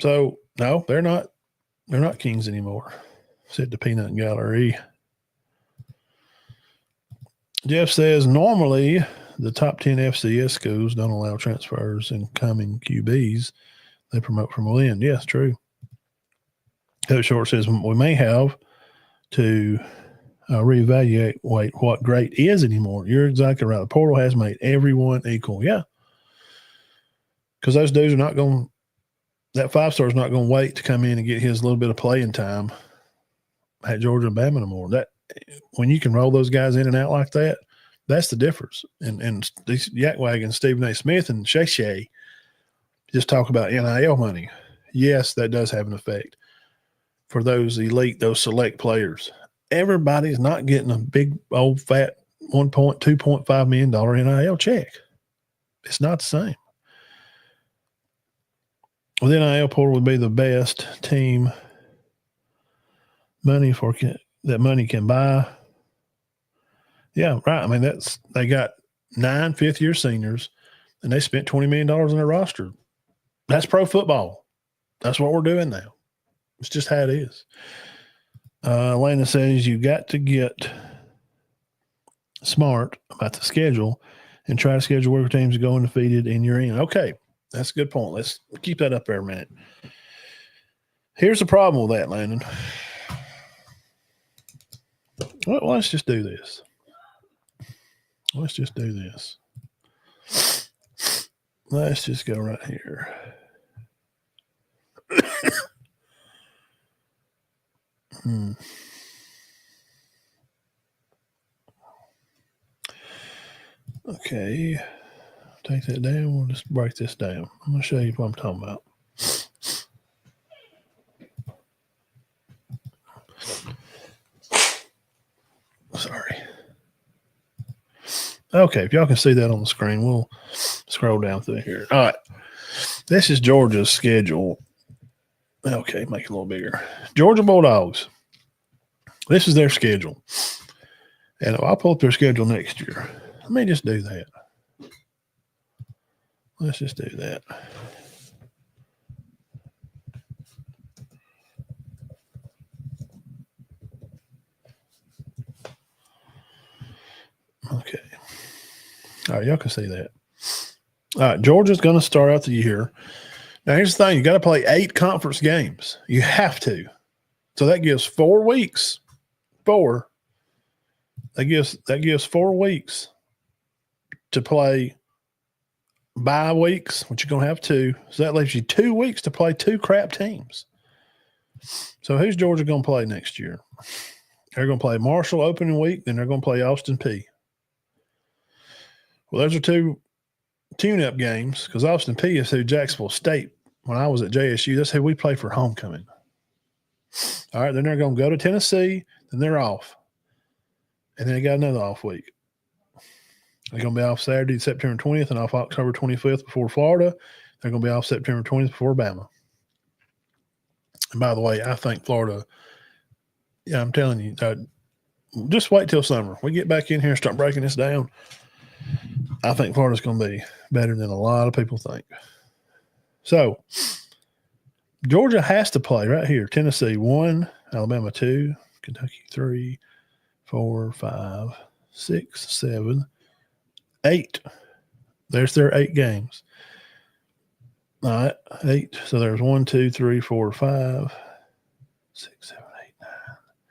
So, no, they're not kings anymore, said the Peanut Gallery. Jeff says, normally the top 10 FCS schools don't allow transfers and coming QBs. They promote from within. Yes, true. Coach Short says, we may have to reevaluate what great is anymore. You're exactly right. The portal has made everyone equal. Yeah. Because those dudes are not going – that 5-star is not going to wait to come in and get his little bit of playing time at Georgia and Bama no more. That when you can roll those guys in and out like that, that's the difference. And these Yak Wagons, Stephen A. Smith and Shay just talk about NIL money. Yes, that does have an effect for those elite, those select players. everybody's not getting a big old fat $2.5 million NIL check. It's not the same. Well, the NIL portal would be the best team money for that money can buy. Yeah, right. I mean, they got 9 fifth-year seniors, and they spent $20 million on their roster. That's pro football. That's what we're doing now. It's just how it is. Elena says you got to get smart about the schedule and try to schedule where teams go undefeated and you're in. Okay, that's a good point. Let's keep that up there a minute. Here's the problem with that, Landon. Well, let's just do this. Let's just do this. Let's just go right here. Okay. Take that down. We'll just break this down. I'm going to show you what I'm talking about. Sorry. Okay, if y'all can see that on the screen, we'll scroll down through here. All right. This is Georgia's schedule. Okay, make it a little bigger. Georgia Bulldogs. This is their schedule. And I'll pull up their schedule next year. Let me just do that. Let's just do that. Okay. All right, y'all can see that. All right, Georgia's going to start out the year. Now, here's the thing. You got to play 8 conference games. You have to. So that gives 4 weeks. That gives 4 weeks to play bye weeks, which you're going to have 2. So that leaves you 2 weeks to play 2 crap teams. So who's Georgia going to play next year? They're going to play Marshall opening week, then they're going to play Austin Peay. Well, those are 2 tune-up games because Austin Peay is who Jacksonville State, when I was at JSU, that's who we played for homecoming. All right, then they're going to go to Tennessee, then they're off. And then they got another off week. They're going to be off Saturday, September 20th, and off October 25th before Florida. They're going to be off September 20th before Bama. And by the way, I think Florida, yeah, I'm telling you, just wait till summer. We get back in here and start breaking this down. I think Florida's going to be better than a lot of people think. So, Georgia has to play right here. Tennessee 1, Alabama 2, Kentucky 3, 4, 5, 6, 7, 8. There's their 8 games. All right, 8. So there's 1, 2, 3, 4, 5, 6, 7, 8, 9,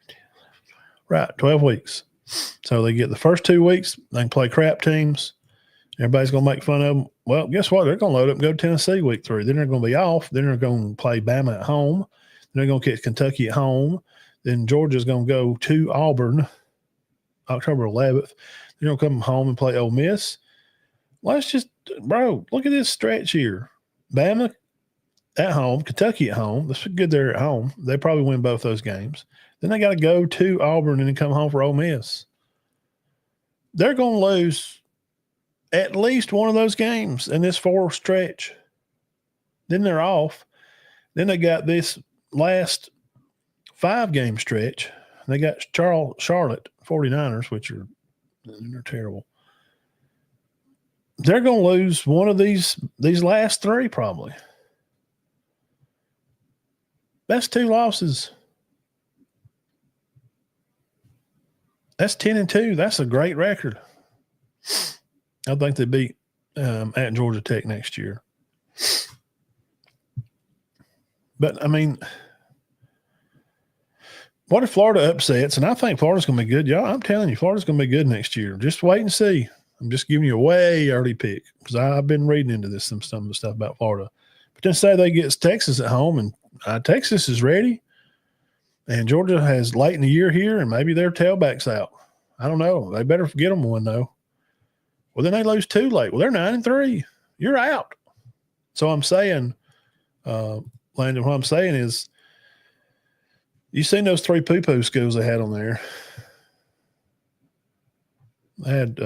10, 11, 12. Right, 12 weeks. So they get the first 2 weeks. They can play crap teams. Everybody's going to make fun of them. Well, guess what? They're going to load up and go to Tennessee week 3. Then they're going to be off. Then they're going to play Bama at home. Then they're going to catch Kentucky at home. Then Georgia's going to go to Auburn October 11th. They're going to come home and play Ole Miss. Let's just, bro, look at this stretch here. Bama at home, Kentucky at home. That's good they're at home. They probably win both those games. Then they got to go to Auburn and then come home for Ole Miss. They're going to lose at least one of those games in this 4 stretch. Then they're off. Then they got this last 5-game stretch. They got Charlotte 49ers, which are they're terrible. They're going to lose one of these last 3 probably. That's 2 losses. That's 10-2. That's a great record. I think they beat at Georgia Tech next year. But, I mean, what if Florida upsets? And I think Florida's going to be good. Y'all, I'm telling you, Florida's going to be good next year. Just wait and see. I'm just giving you a way early pick because I've been reading into some of the stuff about Florida. But then say they get Texas at home, and Texas is ready, and Georgia has late in the year here, and maybe their tailback's out. I don't know. They better get them one, though. Well, then they lose 2 late. Well, they're 9-3. You're out. So I'm saying, Landon, what I'm saying is You seen those 3 poo-poo schools they had on there? They had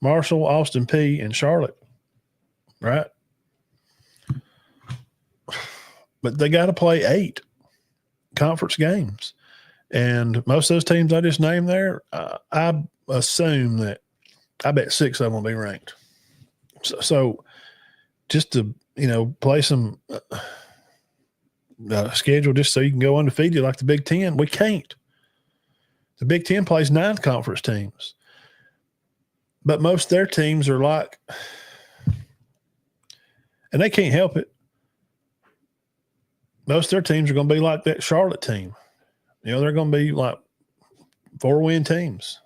Marshall, Austin P, and Charlotte, right? But they got to play 8 conference games. And most of those teams I just named there, I assume that I bet 6 of them will be ranked. So just to, play some schedule just so you can go undefeated like the Big Ten, we can't. The Big Ten plays 9 conference teams. But most of their teams are like, and they can't help it. Most of their teams are going to be like that Charlotte team. They're going to be like 4-win teams.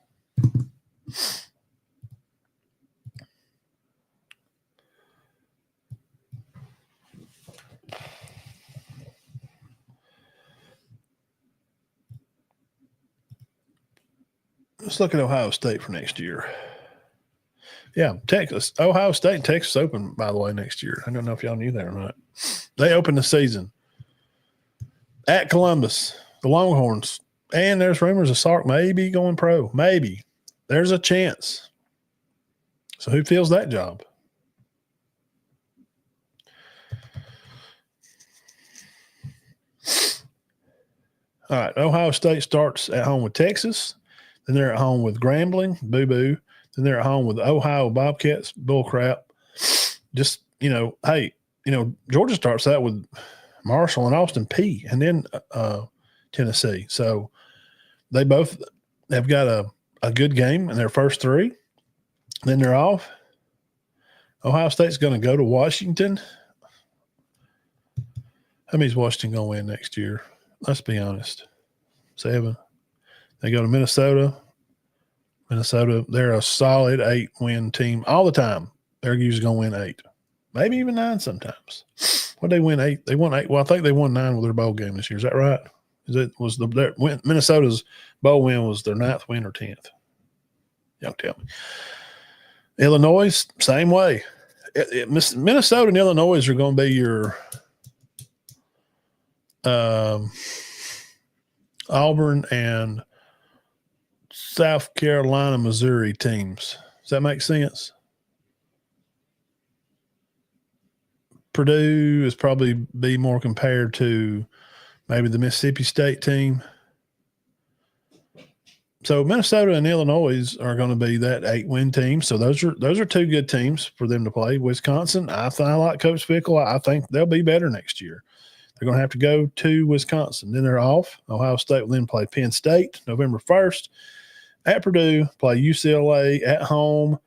Let's look at Ohio State for next year. Yeah, Texas. Ohio State and Texas open, by the way, next year. I don't know if y'all knew that or not. They open the season at Columbus, the Longhorns. And there's rumors of Sark maybe going pro. Maybe. There's a chance. So who fills that job? All right, Ohio State starts at home with Texas. Then they're at home with Grambling, boo-boo. Then they're at home with Ohio Bobcats, bullcrap. Just, hey, Georgia starts out with Marshall and Austin P, and then Tennessee. So they both have got a good game in their first 3. Then they're off. Ohio State's going to go to Washington. How many's Washington going to win next year? Let's be honest. 7. They go to Minnesota. Minnesota, they're a solid 8-win team all the time. They're usually going to win 8, maybe even 9 sometimes. What they win 8? They won 8. Well, I think they won 9 with their bowl game this year. Is that right? Minnesota's bowl win was their 9th win or 10th? Y'all tell me. Illinois, same way. Minnesota and Illinois are going to be your Auburn and South Carolina, Missouri teams. Does that make sense? Purdue is probably be more compared to maybe the Mississippi State team. So Minnesota and Illinois are going to be that 8-win team. So those are 2 good teams for them to play. Wisconsin, I like Coach Fickle. I think they'll be better next year. They're going to have to go to Wisconsin. Then they're off. Ohio State will then play Penn State November 1st. At Purdue, play UCLA at home.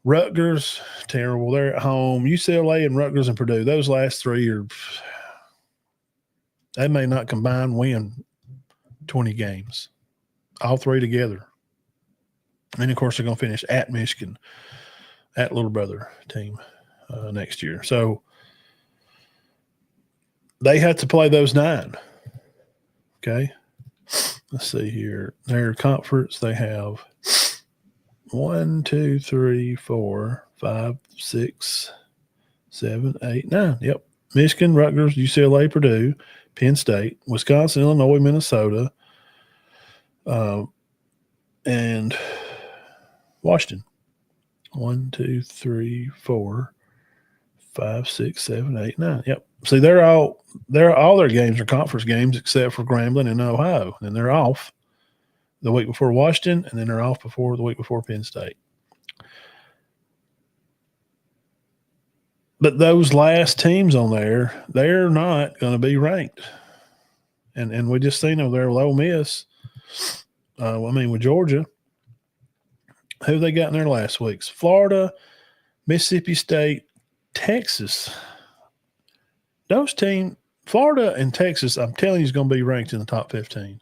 Rutgers, terrible. They're at home. UCLA and Rutgers and Purdue. Those last 3 they may not combine win 20 games. All 3 together. And, of course, they're going to finish at Michigan, at Little Brother team next year. So they have to play those 9. Okay. Let's see here. Their conference, they have 1, 2, 3, 4, 5, 6, 7, 8, 9. Yep. Michigan, Rutgers, UCLA, Purdue, Penn State, Wisconsin, Illinois, Minnesota, and Washington. 1, 2, 3, 4, 5, 6, 7, 8, 9. Yep. See, all their games are conference games except for Grambling and Ohio. And they're off the week before Washington, and then they're off the week before Penn State. But those last teams on there, they're not going to be ranked. And we just seen them there with Ole Miss. With Georgia. Who they got in there last week's? Florida, Mississippi State, Texas. Those teams, Florida and Texas, I'm telling you, is going to be ranked in the top 15.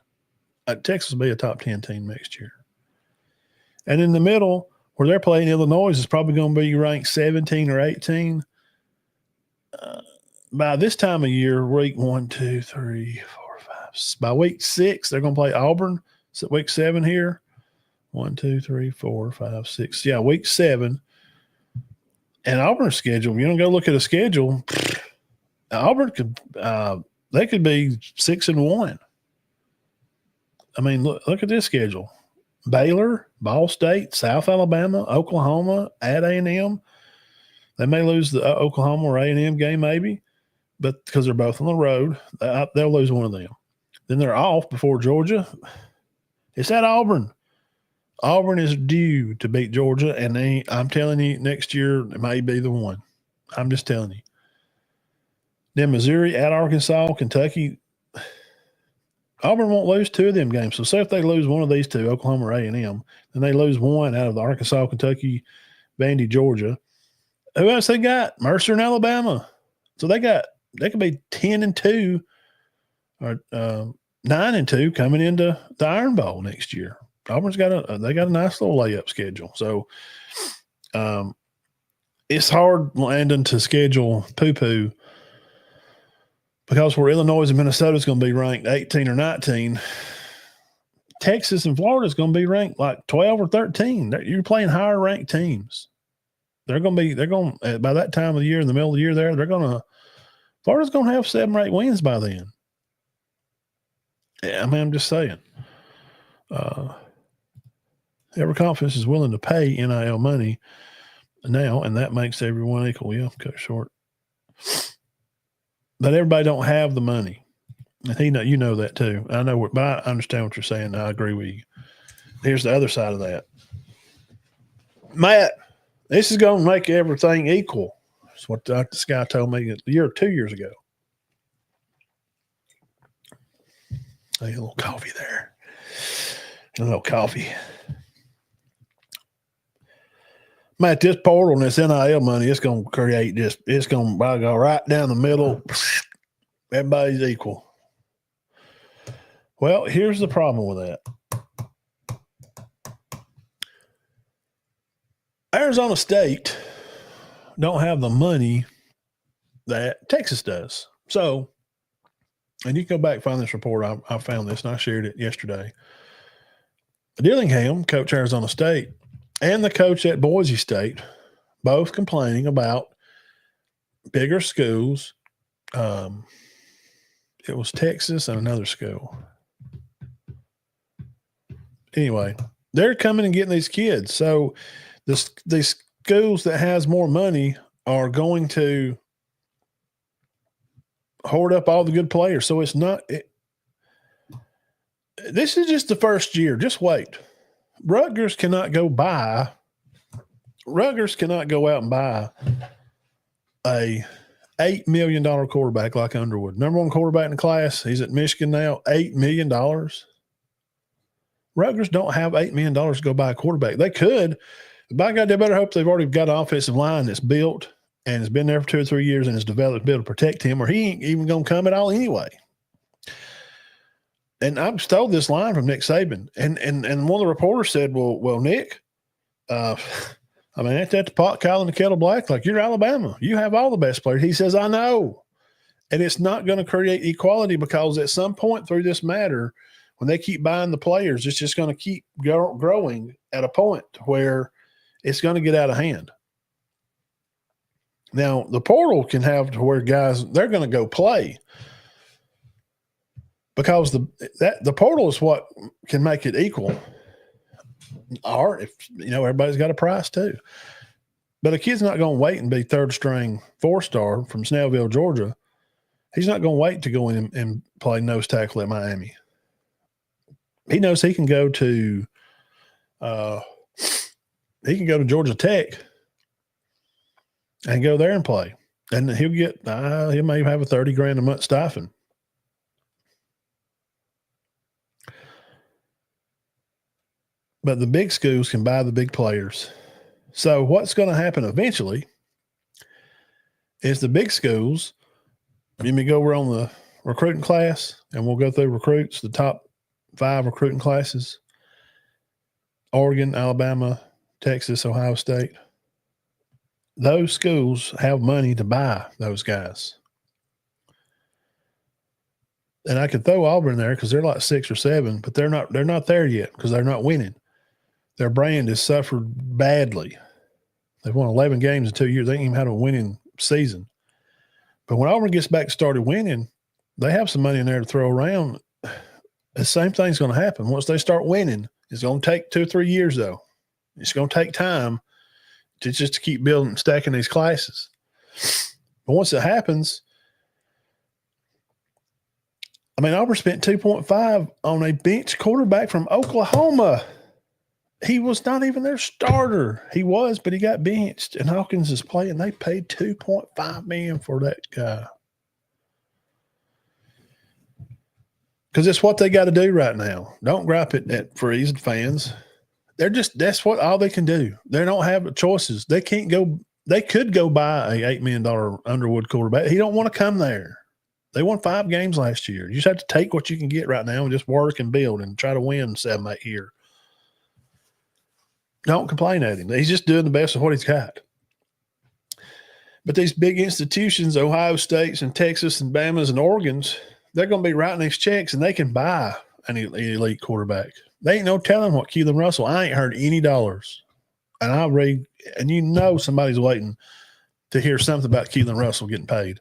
Texas will be a top 10 team next year. And in the middle, where they're playing Illinois, is probably going to be ranked 17 or 18. By this time of year, week 1, 2, 3, 4, 5. By week 6, they're going to play Auburn. So week 7 here. 1, 2, 3, 4, 5, 6. Yeah, week 7. And Auburn's schedule, you don't go look at a schedule. Auburn could They could be 6-1. I mean, look at this schedule: Baylor, Ball State, South Alabama, Oklahoma, at A&M. They may lose the Oklahoma or A&M game, maybe, but because they're both on the road, they'll lose one of them. Then they're off before Georgia. It's at Auburn. Auburn is due to beat Georgia, and I'm telling you, next year it may be the one. I'm just telling you. Then Missouri at Arkansas, Kentucky. Auburn won't lose two of them games. So say if they lose one of these two, Oklahoma or A&M, then they lose one out of the Arkansas, Kentucky, Vandy, Georgia. Who else they got? Mercer and Alabama. So they could be 10-2 or 9-2 coming into the Iron Bowl next year. Auburn's got a nice little layup schedule. So it's hard, Landon, to schedule poo-poo because where Illinois and Minnesota is going to be ranked 18 or 19, Texas and Florida is going to be ranked like 12 or 13. You're playing higher ranked teams. They're going to by that time of the year, in the middle of the year Florida's going to have 7 or 8 wins by then. Yeah, I mean, I'm just saying. Every conference is willing to pay NIL money now, and that makes everyone equal. Yeah, cut short. But everybody don't have the money. And you know that too. I know, but I understand what you're saying. I agree with you. Here's the other side of that. Matt, this is going to make everything equal. That's what this guy told me a year or 2 years ago. Hey, a little coffee there. A little coffee. Matt, this portal and this NIL money, it's going to create just, it's going to go right down the middle. Everybody's equal. Well, here's the problem with that. Arizona State don't have the money that Texas does. So, and you can go back and find this report. I found this and I shared it yesterday. Dillingham, coach Arizona State, and the coach at Boise State, both complaining about bigger schools. It was Texas and another school. Anyway, they're coming and getting these kids. So these schools that has more money are going to hoard up all the good players. So it's not this is just the first year. Just wait. Rutgers cannot go out and buy a $8 million quarterback like Underwood. Number one quarterback in the class. He's at Michigan now. $8 million. Rutgers don't have $8 million to go buy a quarterback. They could. By God, they better hope they've already got an offensive line that's built and has been there for 2 or 3 years and has developed to be able to protect him, or he ain't even going to come at all anyway. And I stole this line from Nick Saban. And one of the reporters said, well, Nick, I mean, ain't that the pot calling the kettle black? Like, you're Alabama. You have all the best players. He says, I know. And it's not going to create equality because at some point through this matter, when they keep buying the players, it's just going to keep growing at a point where it's going to get out of hand. Now, the portal can have to where guys, they're going to go play because the portal is what can make it equal. Or if, everybody's got a price too. But a kid's not going to wait and be third string 4-star from Snellville, Georgia. He's not going to wait to go in and play nose tackle at Miami. He knows he can go to Georgia Tech and go there and play. And he'll get he may have a $30,000 a month stipend. But the big schools can buy the big players. So what's going to happen eventually is the big schools, let me go over on the recruiting class, and we'll go through recruits, the top 5 recruiting classes: Oregon, Alabama, Texas, Ohio State. Those schools have money to buy those guys. And I could throw Auburn there because they're like 6 or 7, but they're not there yet because they're not winning. Their brand has suffered badly. They've won 11 games in 2 years. They ain't even had a winning season. But when Auburn gets back started winning, They have some money in there to throw around. The same thing's going to happen once they start winning. It's going to take 2 or 3 years, though. It's going to take time to keep building, stacking these classes. But once it happens, I mean, Auburn spent 2.5 on a bench quarterback from Oklahoma. He was not even their starter. He was, but he got benched. And Hawkins is playing. They paid $2.5 million for that guy. Because it's what they got to do right now. Don't gripe at Freeze and fans. That's what all they can do. They don't have choices. They can't go. They could go buy a $8 million Underwood quarterback. He don't want to come there. They won 5 games last year. You just have to take what you can get right now and just work and build and try to win 7, 8 here. Don't complain at him. He's just doing the best of what he's got. But these big institutions, Ohio States and Texas and Bamas and Oregons, they're going to be writing these checks and they can buy an elite quarterback. They ain't no telling what Keelan Russell. I ain't heard any dollars. And I read, and you know somebody's waiting to hear something about Keelan Russell getting paid.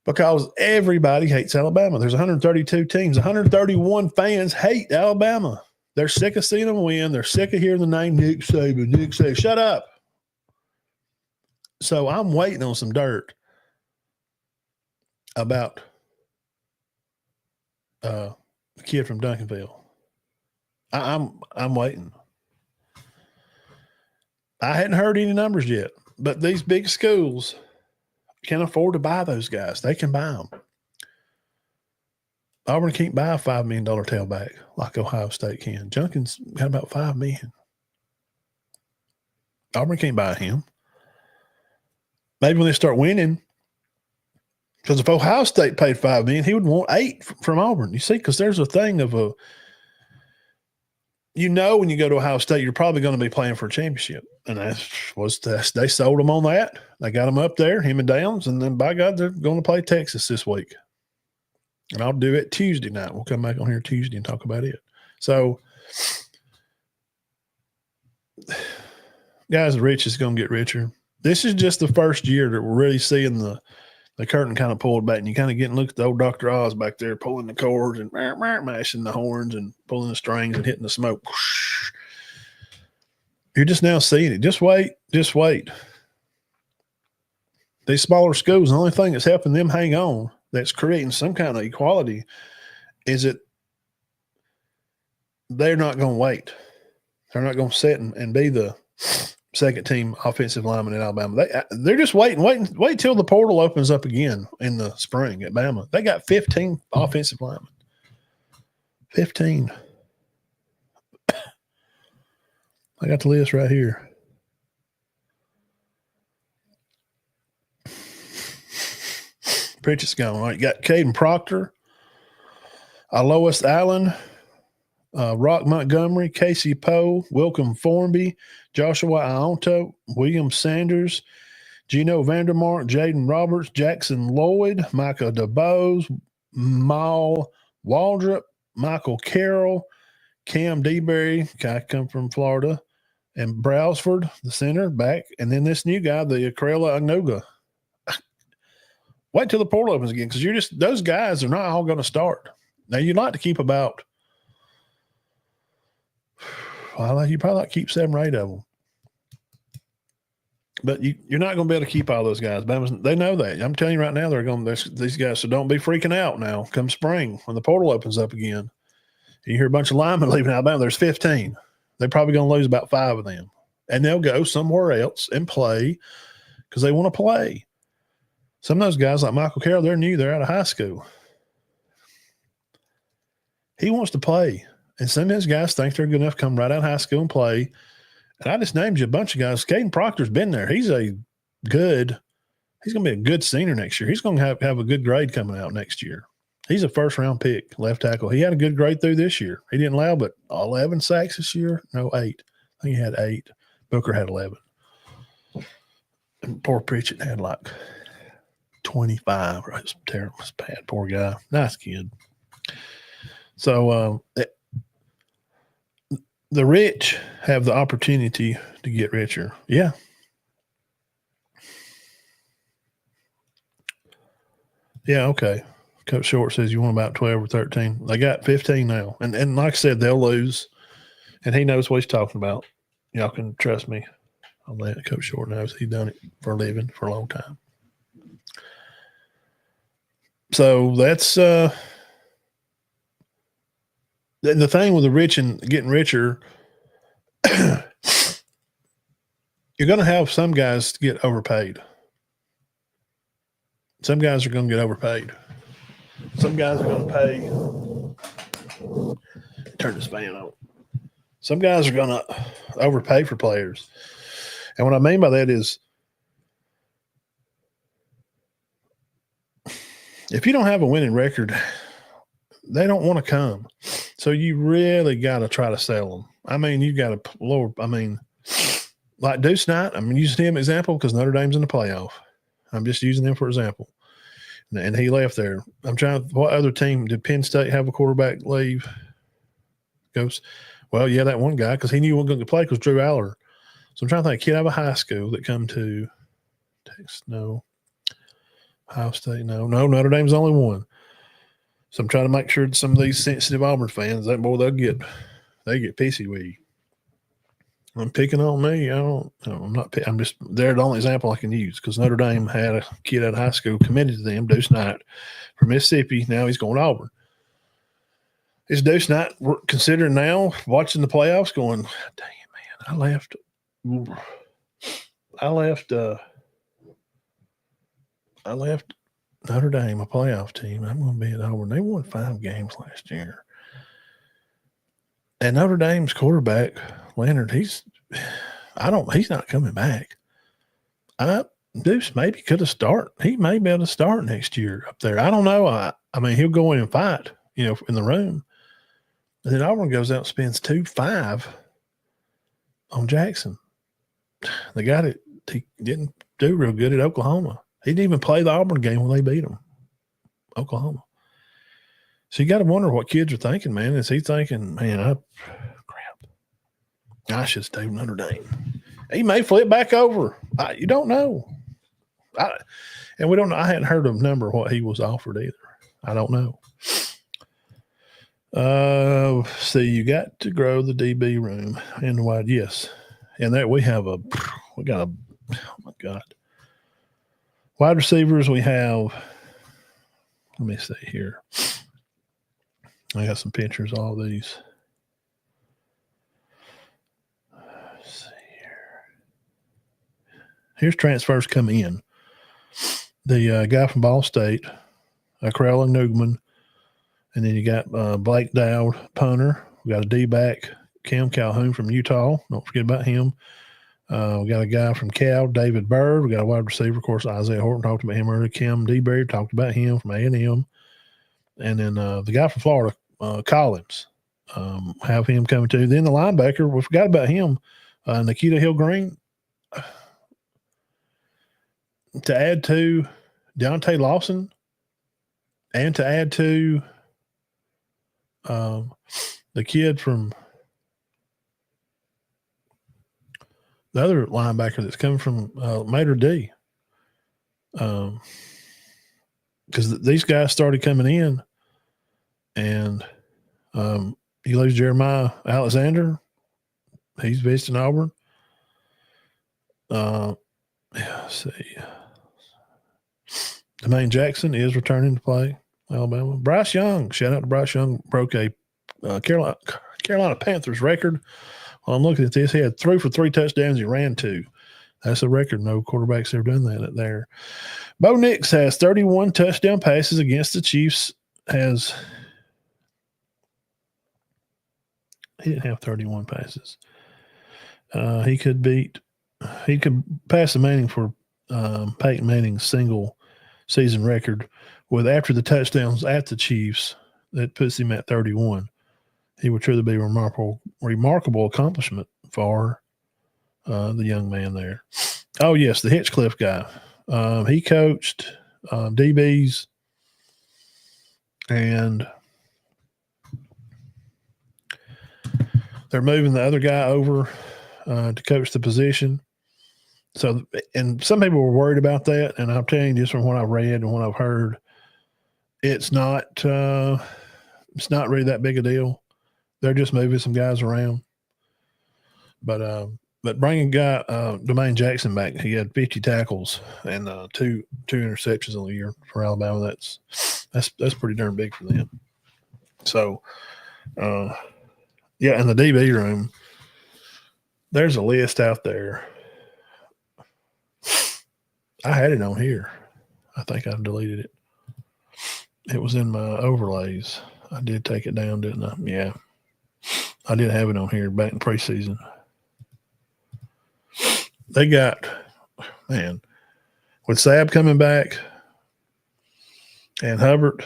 Because everybody hates Alabama. There's 132 teams. 131 fans hate Alabama. They're sick of seeing them win. They're sick of hearing the name Nick Saban. Nick Saban. Shut up. So I'm waiting on some dirt about the kid from Duncanville. I'm waiting. I hadn't heard any numbers yet, but these big schools can afford to buy those guys. They can buy them. Auburn can't buy a $5 million tailback like Ohio State can. Junkin's got about $5 million. Auburn can't buy him. Maybe when they start winning, because if Ohio State paid $5 million, he would want $8 from Auburn. You see, because there's a thing of when you go to Ohio State, you're probably going to be playing for a championship. And they sold him on that. They got him up there, him and Downs, and then by God, they're going to play Texas this week. And I'll do it Tuesday night. We'll come back on here Tuesday and talk about it. So, guys, the rich is going to get richer. This is just the first year that we're really seeing the curtain kind of pulled back, and you kind of get and look at the old Dr. Oz back there pulling the cords and mashing the horns and pulling the strings and hitting the smoke. You're just now seeing it. Just wait. Just wait. These smaller schools, the only thing that's helping them hang on, that's creating some kind of equality, is that they're not going to wait. They're not going to sit and be the second team offensive lineman in Alabama. They're just wait till the portal opens up again in the spring at Bama. They got 15 offensive linemen. 15. I got the list right here. Pritchett's gone. All right, you got Caden Proctor, Alois Allen, Rock Montgomery, Casey Poe, Wilcom Formby, Joshua Ionto, William Sanders, Gino Vandermark, Jaden Roberts, Jackson Lloyd, Micah DeBose, Mal Waldrop, Michael Carroll, Cam DeBerry, guy come from Florida, and Browsford, the center, back. And then this new guy, the Akrela Anuga. Wait till the portal opens again, because those guys are not all going to start. Now, you'd like to keep about – well, you probably like to keep 7 or 8 of them. But you're not going to be able to keep all those guys. They know that. I'm telling you right now, these guys, so don't be freaking out now. Come spring, when the portal opens up again, you hear a bunch of linemen leaving Alabama, there's 15. They're probably going to lose about 5 of them. And they'll go somewhere else and play because they want to play. Some of those guys, like Michael Carroll, they're new. They're out of high school. He wants to play. And some of those guys think they're good enough to come right out of high school and play. And I just named you a bunch of guys. Caden Proctor's been there. He's going to be a good senior next year. He's going to have a good grade coming out next year. He's a first-round pick, left tackle. He had a good grade through this year. He didn't allow but 11 sacks this year. No, 8. I think he had 8. Booker had 11. And poor Pritchett had like 25. Right? It's terrible. It's bad. Poor guy. Nice kid. So the rich have the opportunity to get richer. Yeah. Yeah, okay. Coach Short says you want about 12 or 13. They got 15 now. And like I said, they'll lose. And he knows what he's talking about. Y'all can trust me on that. Coach Short knows he's done it for a living for a long time. So that's the thing with the rich and getting richer. You're going to have some guys get overpaid. Some guys are going to get overpaid. Some guys are going to pay. Turn this fan on. Some guys are going to overpay for players. And what I mean by that is if you don't have a winning record, they don't want to come. So you really got to try to sell them. I mean, you got to lower. I mean, like Deuce Knight, I'm using him as an example because Notre Dame's in the playoff. I'm just using him for example. And he left there. I'm trying. What other team did Penn State have a quarterback leave? Goes, well, yeah, that one guy because he knew he wasn't going to play because Drew Aller. So I'm trying to think. Kid out of a high school that come to Texas, no. Ohio State, no. Notre Dame's the only one. So I'm trying to make sure that some of these sensitive Auburn fans, that boy, they get pissy with you. I'm picking on me. I'm not. I'm just. They're the only example I can use because Notre Dame had a kid out of high school committed to them, Deuce Knight, from Mississippi. Now he's going to Auburn. Is Deuce Knight considering now watching the playoffs, going, "Dang it, man! I left Notre Dame, a playoff team. I'm going to be at Auburn. They won 5 games last year, and Notre Dame's quarterback." Leonard, he's not coming back. Deuce maybe could have started. He may be able to start next year up there. I don't know. I mean, he'll go in and fight, in the room. And then Auburn goes out and spends 2.5 on Jackson. The guy that he didn't do real good at Oklahoma. He didn't even play the Auburn game when they beat him, Oklahoma. So you got to wonder what kids are thinking, man. Is he thinking, man, I should stay with Notre Dame. He may flip back over. You don't know. And we don't know. I hadn't heard of number what he was offered either. I don't know. See, you got to grow the DB room in the wide. Yes. And that we got oh my God. Wide receivers, we have, let me see here. I got some pictures of all these. Here's transfers come in. The guy from Ball State, Crowell and Newman. And then you got Blake Dowd, punter. We got a D-back, Cam Calhoun from Utah. Don't forget about him. We got a guy from Cal, David Bird. We got a wide receiver, of course, Isaiah Horton. Talked about him earlier. Kim DeBerry, talked about him from A&M. And then the guy from Florida, Collins, have him coming too. Then the linebacker, we forgot about him, Nikita Hill-Green. To add to Deontay Lawson and to add to the kid from the other linebacker that's coming from Mater D. Because these guys started coming in and you lose Jeremiah Alexander. He's visiting Auburn. Let's see. Demaine Jackson is returning to play Alabama. Bryce Young, shout out to Bryce Young, broke a Carolina Panthers record. Well, I'm looking at this. He had 3 for 3 touchdowns. He ran 2. That's a record. No quarterback's ever done that there. Bo Nix has 31 touchdown passes against the Chiefs. He didn't have 31 passes. He could pass the Manning for Peyton Manning's single season record with after the touchdowns at the Chiefs. That puts him at 31. He would truly be a remarkable accomplishment for the young man there. Oh, yes, the Hitchcliff guy. He coached DBs and they're moving the other guy over to coach the position. So, and some people were worried about that. And I'm telling you just from what I've read and what I've heard, it's not really that big a deal. They're just moving some guys around. But bringing guy Dwayne Jackson back, he had 50 tackles and two interceptions on the year for Alabama. That's pretty darn big for them. So, yeah, in the DB room, there's a list out there. I had it on here. I think I deleted it. It was in my overlays. I did take it down, didn't I? Yeah. I did have it on here back in preseason. They got, man, with Sabb coming back and Hubbard,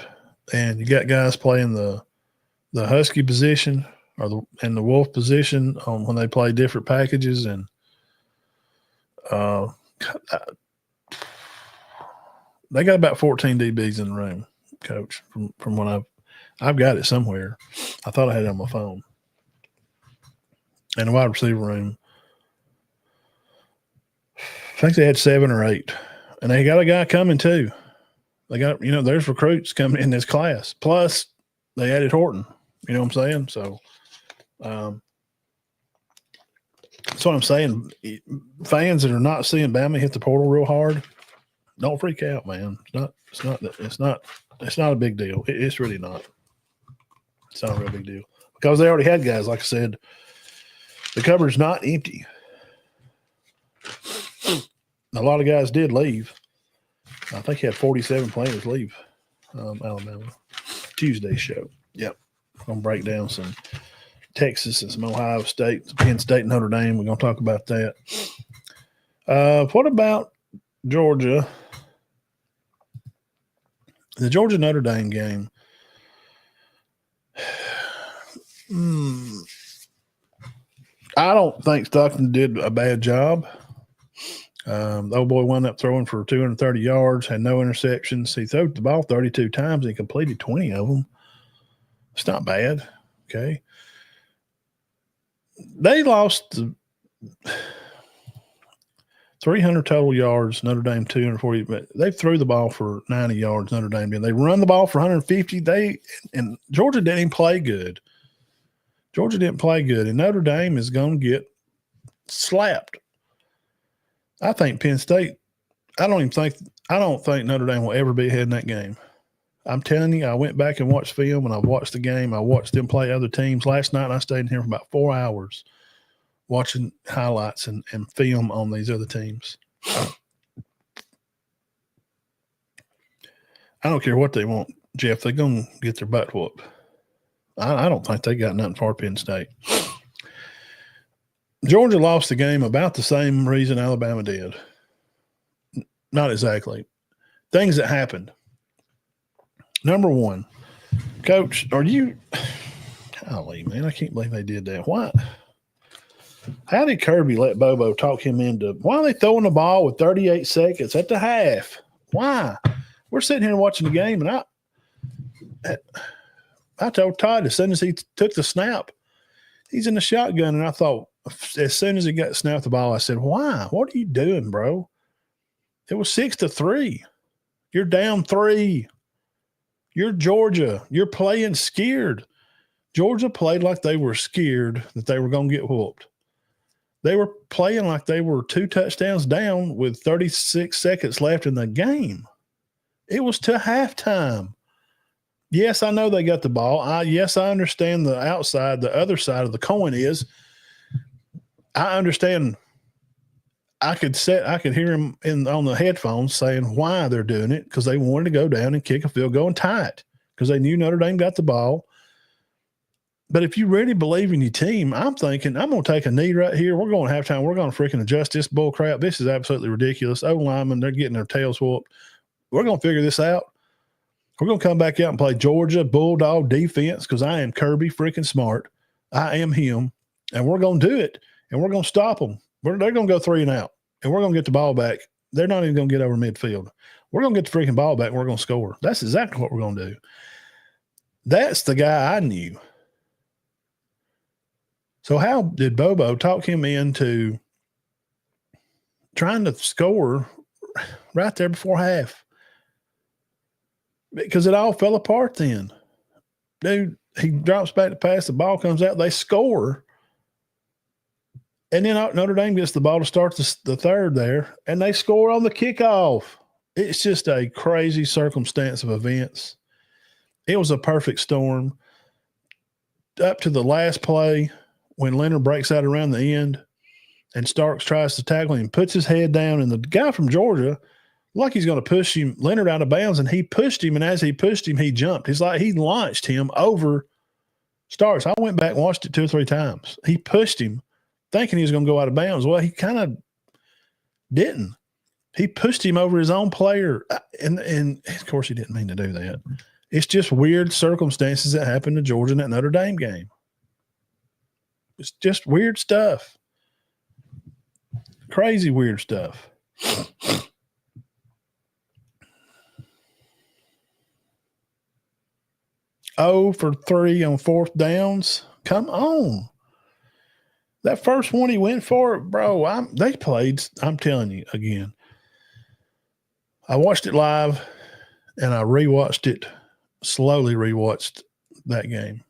and you got guys playing the Husky position and the Wolf position when they play different packages, and they got about 14 DBs in the room, Coach. From when I've got it somewhere. I thought I had it on my phone. And the wide receiver room, I think they had 7 or 8. And they got a guy coming too. They got, there's recruits coming in this class. Plus, they added Horton. You know what I'm saying? So, that's what I'm saying. Fans that are not seeing Bama hit the portal real hard, don't freak out, man. It's not a big deal. It's really not. It's not a real big deal because they already had guys. Like I said, the cupboard's not empty. A lot of guys did leave. I think he had 47 players leave Alabama. Tuesday show. Yep. We're going to break down some Texas and some Ohio State, Penn State, and Notre Dame. We're going to talk about that. What about Georgia? The Georgia-Notre Dame game. I don't think Stockton did a bad job. The old boy wound up throwing for 230 yards, had no interceptions. He threw the ball 32 times and completed 20 of them. It's not bad. Okay. They lost 300 total yards, Notre Dame 240, but they threw the ball for 90 yards, Notre Dame did. They run the ball for 150. And Georgia didn't even play good. Georgia didn't play good, and Notre Dame is going to get slapped. I think Penn State, I don't think Notre Dame will ever be ahead in that game. I'm telling you, I went back and watched film, and I watched the game. I watched them play other teams. Last night, I stayed in here for about 4 hours watching highlights and film on these other teams. I don't care what they want, Jeff. They're going to get their butt whooped. I don't think they got nothing for Penn State. Georgia lost the game about the same reason Alabama did. Not exactly. Things that happened. Number one, Coach, golly, man, I can't believe they did that. Why? How did Kirby let Bobo talk him into – why are they throwing the ball with 38 seconds at the half? Why? We're sitting here watching the game, and I told Todd as soon as he took the snap, he's in the shotgun, and I thought as soon as he got snapped the ball, I said, why? What are you doing, bro? It was 6-3. You're down 3. You're Georgia. You're playing scared. Georgia played like they were scared that they were going to get whooped. They were playing like they were 2 touchdowns down with 36 seconds left in the game. It was to halftime. Yes, I know they got the ball. Yes, I understand the other side of the coin is I understand. I could hear him on the headphones saying why they're doing it, because they wanted to go down and kick a field goal and tie it because they knew Notre Dame got the ball. But if you really believe in your team, I'm thinking I'm going to take a knee right here. We're going to halftime. We're going to freaking adjust this bull crap. This is absolutely ridiculous. O-linemen, they're getting their tails whooped. We're going to figure this out. We're going to come back out and play Georgia Bulldog defense because I am Kirby freaking smart. I am him, and we're going to do it, and we're going to stop them. They're going to go 3 and out, and we're going to get the ball back. They're not even going to get over midfield. We're going to get the freaking ball back, and we're going to score. That's exactly what we're going to do. That's the guy I knew. So how did Bobo talk him into trying to score right there before half? because it all fell apart then. Dude, he drops back to pass. The ball comes out. They score. And then Notre Dame gets the ball to start the third there, and they score on the kickoff. It's just a crazy circumstance of events. It was a perfect storm. Up to the last play when Leonard breaks out around the end and Starks tries to tackle him, puts his head down, and the guy from Georgia, like he's going to push him, Leonard out of bounds, and he pushed him, and as he pushed him, he jumped. It's like he launched him over Starks. I went back and watched it 2 or 3 times. He pushed him thinking he was going to go out of bounds. Well, he kind of didn't. He pushed him over his own player, and of course he didn't mean to do that. It's just weird circumstances that happened to Georgia in that Notre Dame game. It's just weird stuff. Crazy weird stuff. Oh for 3 on 4th downs. Come on. That first one he went for, bro, they played, I'm telling you again. I watched it live and I slowly rewatched that game.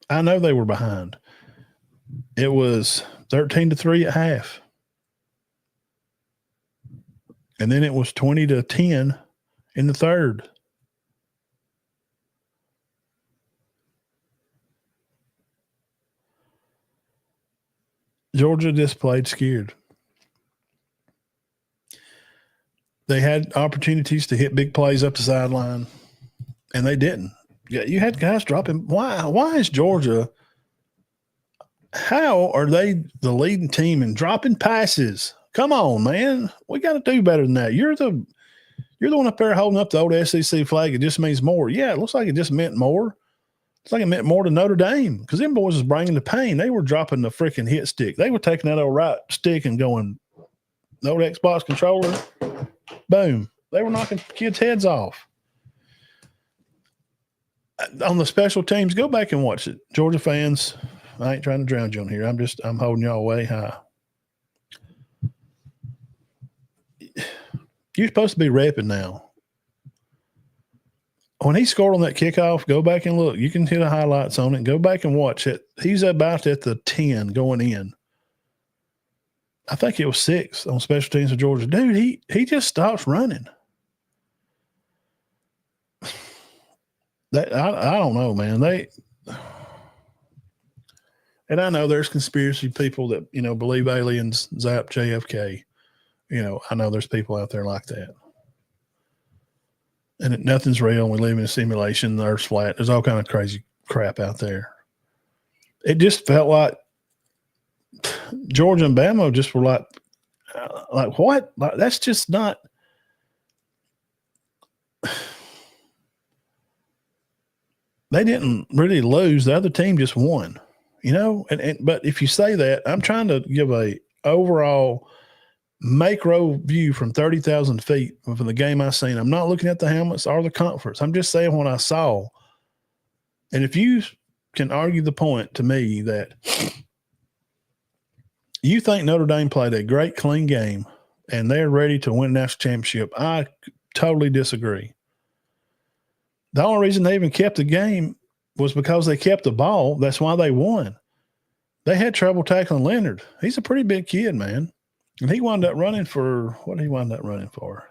I know they were behind. It was 13-3 at half. And then it was 20-10 in the third. Georgia just played scared. They had opportunities to hit big plays up the sideline, and they didn't. Yeah, you had guys dropping. Why is Georgia? How are they the leading team in dropping passes? Come on, man. We got to do better than that. You're the one up there holding up the old SEC flag. It just means more. Yeah, it looks like it just meant more. It's like it meant more to Notre Dame because them boys was bringing the pain. They were dropping the freaking hit stick. They were taking that old right stick and going, the old Xbox controller, boom. They were knocking kids' heads off. On the special teams, go back and watch it. Georgia fans, I ain't trying to drown you on here. I'm holding y'all way high. You're supposed to be repping now. When he scored on that kickoff, go back and look. You can hit the highlights on it. Go back and watch it. He's about at the 10 going in. I think it was 6 on special teams for Georgia. Dude, he just stops running. I don't know, man. And I know there's conspiracy people that, believe aliens zapped JFK. I know there's people out there like that. And nothing's real. We live in a simulation. The Earth's flat. There's all kind of crazy crap out there. It just felt like Georgia and Bama just were like what? Like, that's just not. They didn't really lose. The other team just won. But if you say that, I'm trying to give a overall macro view from 30,000 feet from the game I seen. I'm not looking at the helmets or the conference. I'm just saying what I saw. And if you can argue the point to me that you think Notre Dame played a great, clean game and they're ready to win a national championship, I totally disagree. The only reason they even kept the game was because they kept the ball. That's why they won. They had trouble tackling Leonard. He's a pretty big kid, man. And he wound up running for – what did he wind up running for?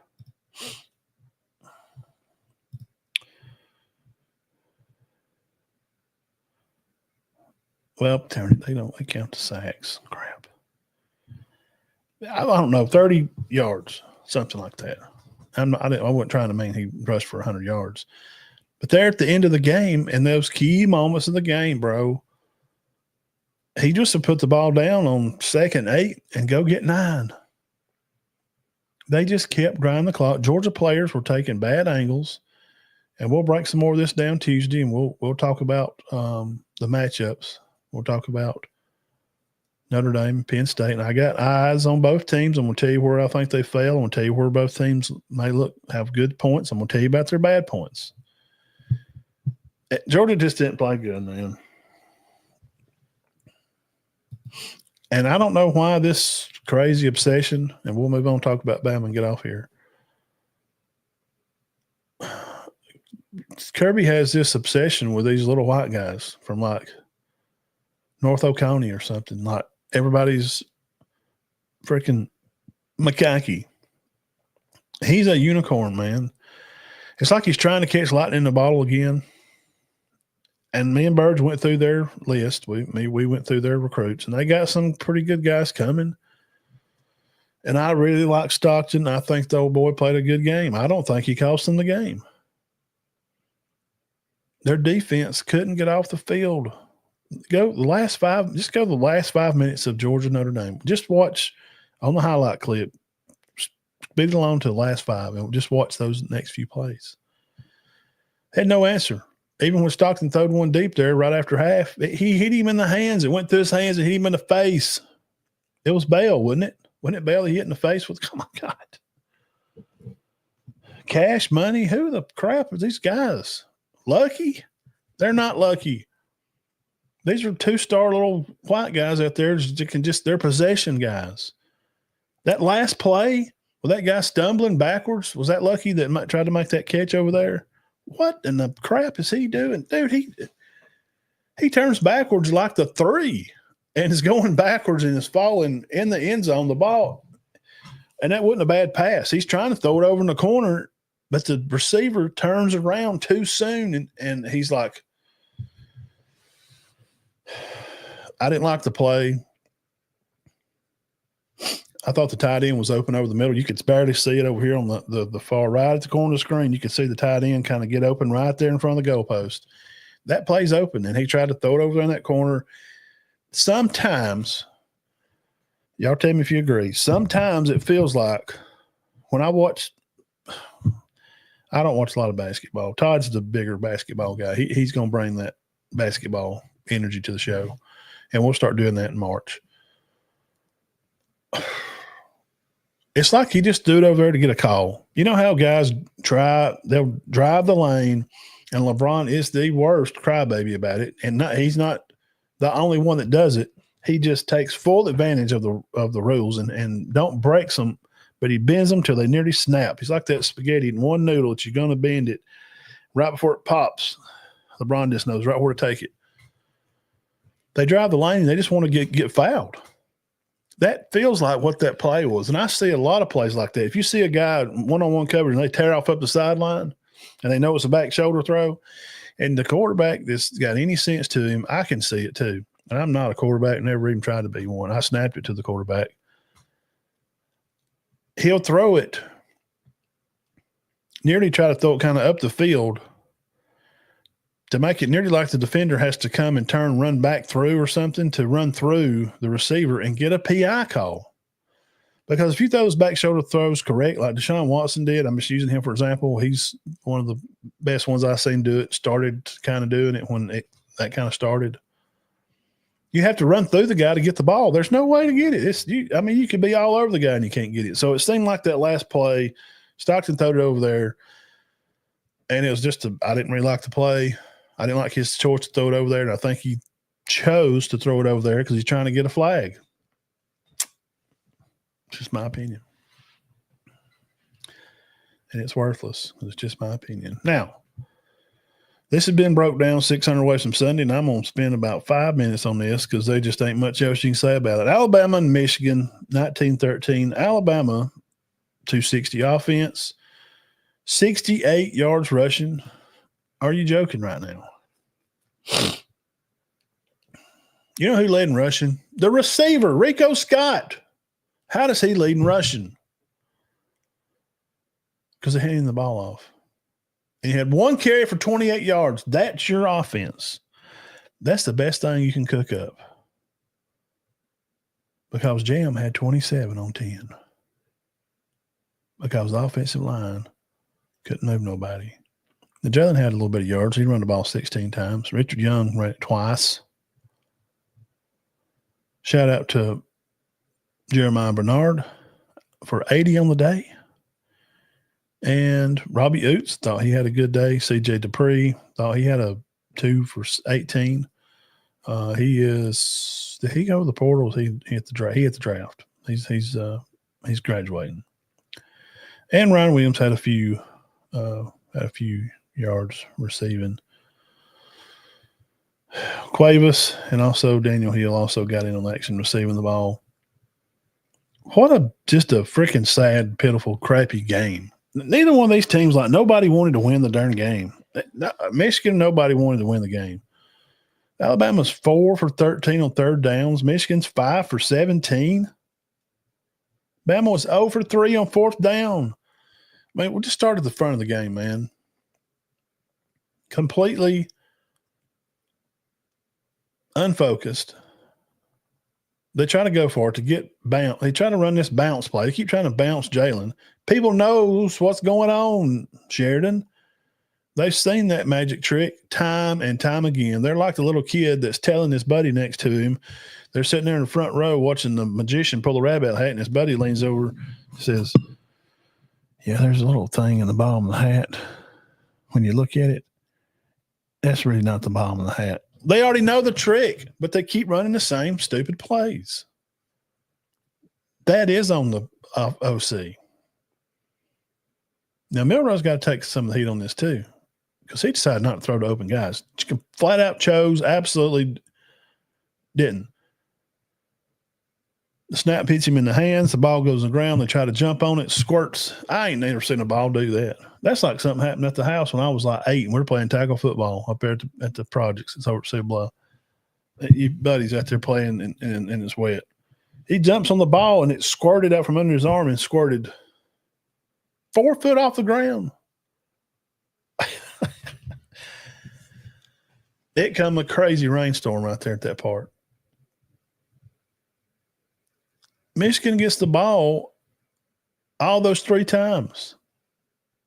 Well, they count the sacks. Crap. I don't know, 30 yards, something like that. I wasn't trying to mean he rushed for 100 yards. But there at the end of the game, in those key moments of the game, bro, he just put the ball down on 2nd 8 and go get 9. They just kept grinding the clock. Georgia players were taking bad angles, and we'll break some more of this down Tuesday, and we'll talk about the matchups. We'll talk about Notre Dame and Penn State. And I got eyes on both teams. I'm going to tell you where I think they fail. I'm going to tell you where both teams may have good points. I'm going to tell you about their bad points. Georgia just didn't play good, man. And I don't know why this crazy obsession, and we'll move on and talk about Bama and get off here. Kirby has this obsession with these little white guys from like North Oconee or something. Like everybody's freaking macaque. He's a unicorn, man. It's like he's trying to catch lightning in the bottle again. And me and Burge went through their list. We went through their recruits, and they got some pretty good guys coming. And I really like Stockton. I think the old boy played a good game. I don't think he cost them the game. Their defense couldn't get off the field. Just go the last 5 minutes of Georgia Notre Dame. Just watch on the highlight clip. Speed it along to the last 5 and just watch those next few plays. Had no answer. Even when Stockton threw one deep there right after half, he hit him in the hands. It went through his hands and hit him in the face. It was Bell, wasn't it? Wasn't it Bell he hit in the face with? Come on, God. Cash money? Who the crap are these guys? Lucky? They're not lucky. These are 2-star little white guys out there that they're possession guys. That last play with that guy stumbling backwards, was that Lucky that tried to make that catch over there? What in the crap is he doing? Dude, he turns backwards like the 3 and is going backwards and is falling in the end zone, the ball. And that wasn't a bad pass. He's trying to throw it over in the corner, but the receiver turns around too soon, and he's like, I didn't like the play. I thought the tight end was open over the middle. You could barely see it over here on the far right at the corner of the screen. You could see the tight end kind of get open right there in front of the goalpost. That play's open, and he tried to throw it over there in that corner. Sometimes, y'all tell me if you agree, sometimes it feels like when I don't watch a lot of basketball. Todd's the bigger basketball guy. He's going to bring that basketball energy to the show, and we'll start doing that in March. It's like he just threw it over there to get a call. You know how guys they'll drive the lane, and LeBron is the worst crybaby about it. And he's not the only one that does it. He just takes full advantage of the rules and don't break them, but he bends them till they nearly snap. He's like that spaghetti in one noodle that you're going to bend it right before it pops. LeBron just knows right where to take it. They drive the lane and they just want to get fouled. That feels like what that play was. And I see a lot of plays like that. If you see a guy one-on-one coverage and they tear off up the sideline and they know it's a back shoulder throw, and the quarterback that's got any sense to him, I can see it too. And I'm not a quarterback, never even tried to be one. I snapped it to the quarterback. He'll throw it, nearly try to throw it kind of up the field to make it nearly like the defender has to come and run back through or something to run through the receiver and get a PI call. Because if you throw those back shoulder throws correct, like Deshaun Watson did, I'm just using him for example. He's one of the best ones I've seen do it, started kind of doing it when that kind of started. You have to run through the guy to get the ball. There's no way to get it. You could be all over the guy and you can't get it. So it seemed like that last play, Stockton threw it over there, and it was I didn't really like the play. I didn't like his choice to throw it over there, and I think he chose to throw it over there because he's trying to get a flag. It's just my opinion. And it's worthless. It's just my opinion. Now, this has been broke down 600 ways from Sunday, and I'm going to spend about 5 minutes on this because there just ain't much else you can say about it. Alabama and Michigan, 1913. Alabama, 260 offense, 68 yards rushing. Are you joking right now? You know who led in rushing? The receiver, Rico Scott. How does he lead in rushing? Because they're handing the ball off. And he had one carry for 28 yards. That's your offense. That's the best thing you can cook up. Because Jam had 27 on 10. Because the offensive line couldn't move nobody. The Jalen had a little bit of yards. He run the ball 16 times. Richard Young ran it twice. Shout out to Jeremiah Bernard for 80 on the day. And Robbie Oots thought he had a good day. CJ Dupree thought he had a 2 for 18. Did he go to the portals? He hit the draft. He's graduating. And Ryan Williams had a few yards receiving. Cuevas and also Daniel Hill also got in on action receiving the ball. What just a freaking sad, pitiful, crappy game. Neither one of these teams, like nobody wanted to win the darn game. Michigan, nobody wanted to win the game. Alabama's 4 for 13 on third downs. Michigan's 5 for 17. Bama was 0 for 3 on fourth down. Man, we just started the front of the game, man. Completely unfocused. They try to go for it to get bounce. They try to run this bounce play. They keep trying to bounce Jalen. People knows what's going on, Sheridan. They've seen that magic trick time and time again. They're like the little kid that's telling his buddy next to him. They're sitting there in the front row watching the magician pull a rabbit hat, and his buddy leans over and says, yeah, there's a little thing in the bottom of the hat. When you look at it, that's really not the bottom of the hat. They already know the trick, but they keep running the same stupid plays. That is on the OC. Now, Milrose got to take some of the heat on this too, because he decided not to throw to open guys. Flat out chose, absolutely didn't. The snap hits him in the hands. The ball goes on the ground. They try to jump on it, squirts. I ain't never seen a ball do that. That's like something happened at the house when I was like 8 and we were playing tackle football up there at the projects. It's over at Cedar Bluff. Your buddy's out there playing and it's wet. He jumps on the ball and it squirted out from under his arm and squirted 4 foot off the ground. It come a crazy rainstorm right there at that part. Michigan gets the ball all those 3 times.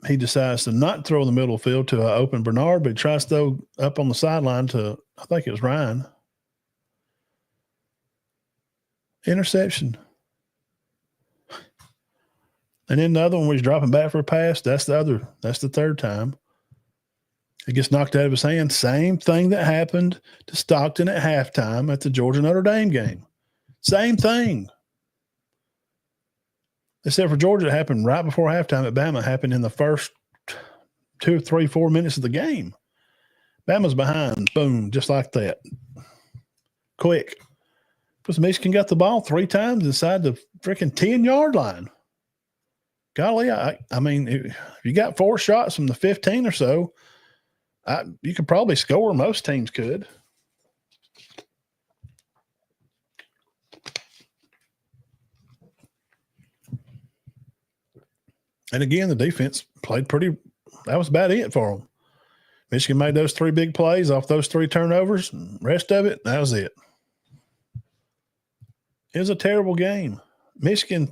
He decides to not throw in the middle of the field to an open Bernard, but he tries to throw up on the sideline to, I think it was Ryan. Interception. And then the other one was dropping back for a pass. That's the third time. It gets knocked out of his hand. Same thing that happened to Stockton at halftime at the Georgia Notre Dame game. Same thing. Except for Georgia, it happened right before halftime. At Bama, it happened in the first 2, 3, 4 minutes of the game. Bama's behind. Boom, just like that. Quick. Because Michigan got the ball 3 times inside the freaking 10-yard line. Golly, I mean, if you got 4 shots from the 15 or so, you could probably score. Most teams could. And again, the defense played pretty – that was about it for them. Michigan made those 3 big plays off those 3 turnovers. And rest of it, that was it. It was a terrible game. Michigan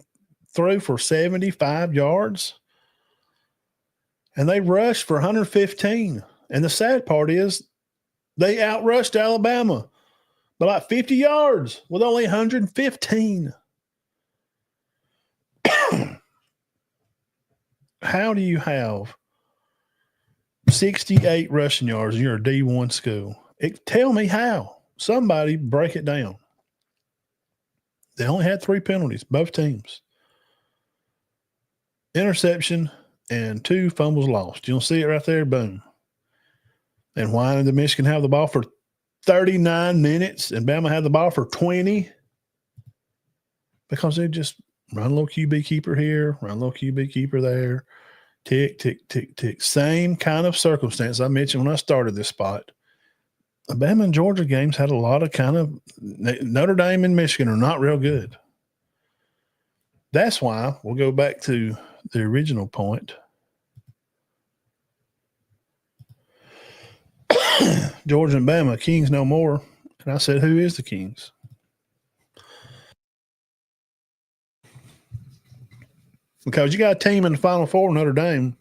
threw for 75 yards, and they rushed for 115. And the sad part is they outrushed Alabama by like 50 yards with only 115. How do you have 68 rushing yards and you're a D1 school? Tell me how. Somebody break it down. They only had 3 penalties, both teams. Interception and 2 fumbles lost. You'll see it right there. Boom. And why did the Michigan have the ball for 39 minutes and Bama had the ball for 20? Because they just run a little QB keeper here, run a little QB keeper there. Tick, tick, tick, tick. Same kind of circumstance I mentioned when I started this spot. The Bama and Georgia games had a lot of kind of – Notre Dame and Michigan are not real good. That's why we'll go back to the original point. Georgia and Bama, Kings no more. And I said, who is the Kings? Because you got a team in the Final Four, Notre Dame,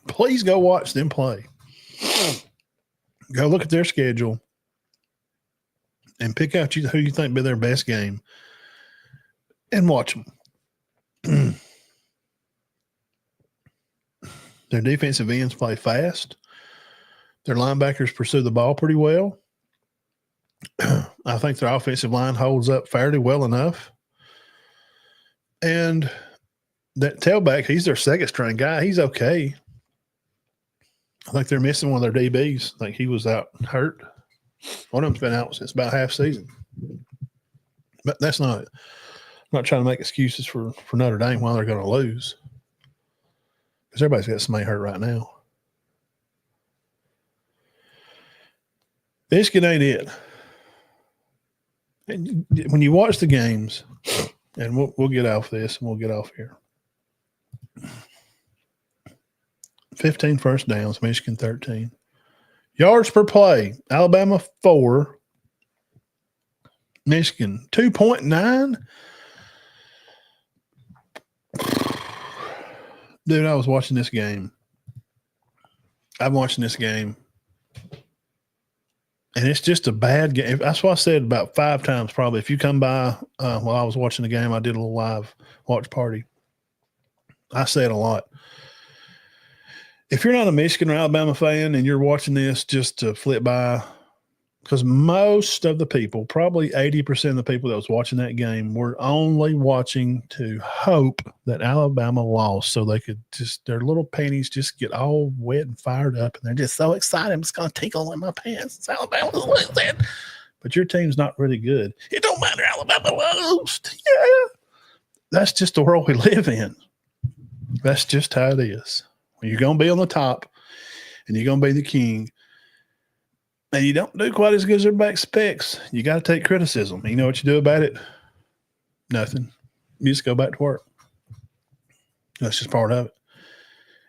please go watch them play. Go look at their schedule and pick out who you think be their best game and watch them. Their defensive ends play fast. Their linebackers pursue the ball pretty well. I think their offensive line holds up fairly well enough. And that tailback, he's their second string guy. He's okay. I think they're missing one of their DBs. I think he was out hurt. One of them's been out since about half season. But that's not it. I'm not trying to make excuses for Notre Dame while they're going to lose. Because everybody's got somebody hurt right now. Michigan ain't it. And when you watch the games, and we'll get off this and we'll get off here. 15 first downs, Michigan 13. Yards per play, Alabama 4. Michigan 2.9. Dude, I was watching this game. I'm watching this game. And it's just a bad game. That's what I said about 5 times probably. If you come by while I was watching the game, I did a little live watch party. I say it a lot. If you're not a Michigan or Alabama fan and you're watching this just to flip by, because most of the people, probably 80% of the people that was watching that game were only watching to hope that Alabama lost so they could just, their little panties just get all wet and fired up. And they're just so excited. It's going to tickle in my pants. Alabama's losing. But your team's not really good. It don't matter. Alabama lost. Yeah. That's just the world we live in. That's just how it is. When you're going to be on the top and you're going to be the king, and you don't do quite as good as everybody expects, you got to take criticism. You know what you do about it? Nothing. You just go back to work. That's just part of it.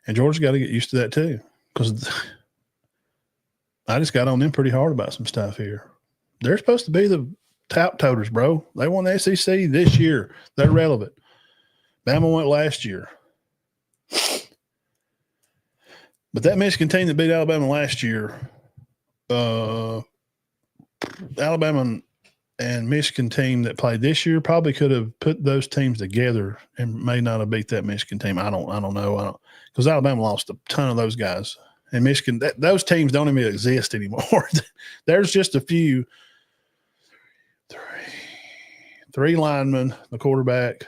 And Georgia's got to get used to that too, because I just got on them pretty hard about some stuff here. They're supposed to be the top toters, bro. They won the SEC this year. They're relevant. Bama went last year. But that Michigan team that beat Alabama last year, Alabama and Michigan team that played this year probably could have put those teams together and may not have beat that Michigan team. I don't know. Because Alabama lost a ton of those guys. And Michigan, those teams don't even exist anymore. There's just a few. Three linemen, the quarterback,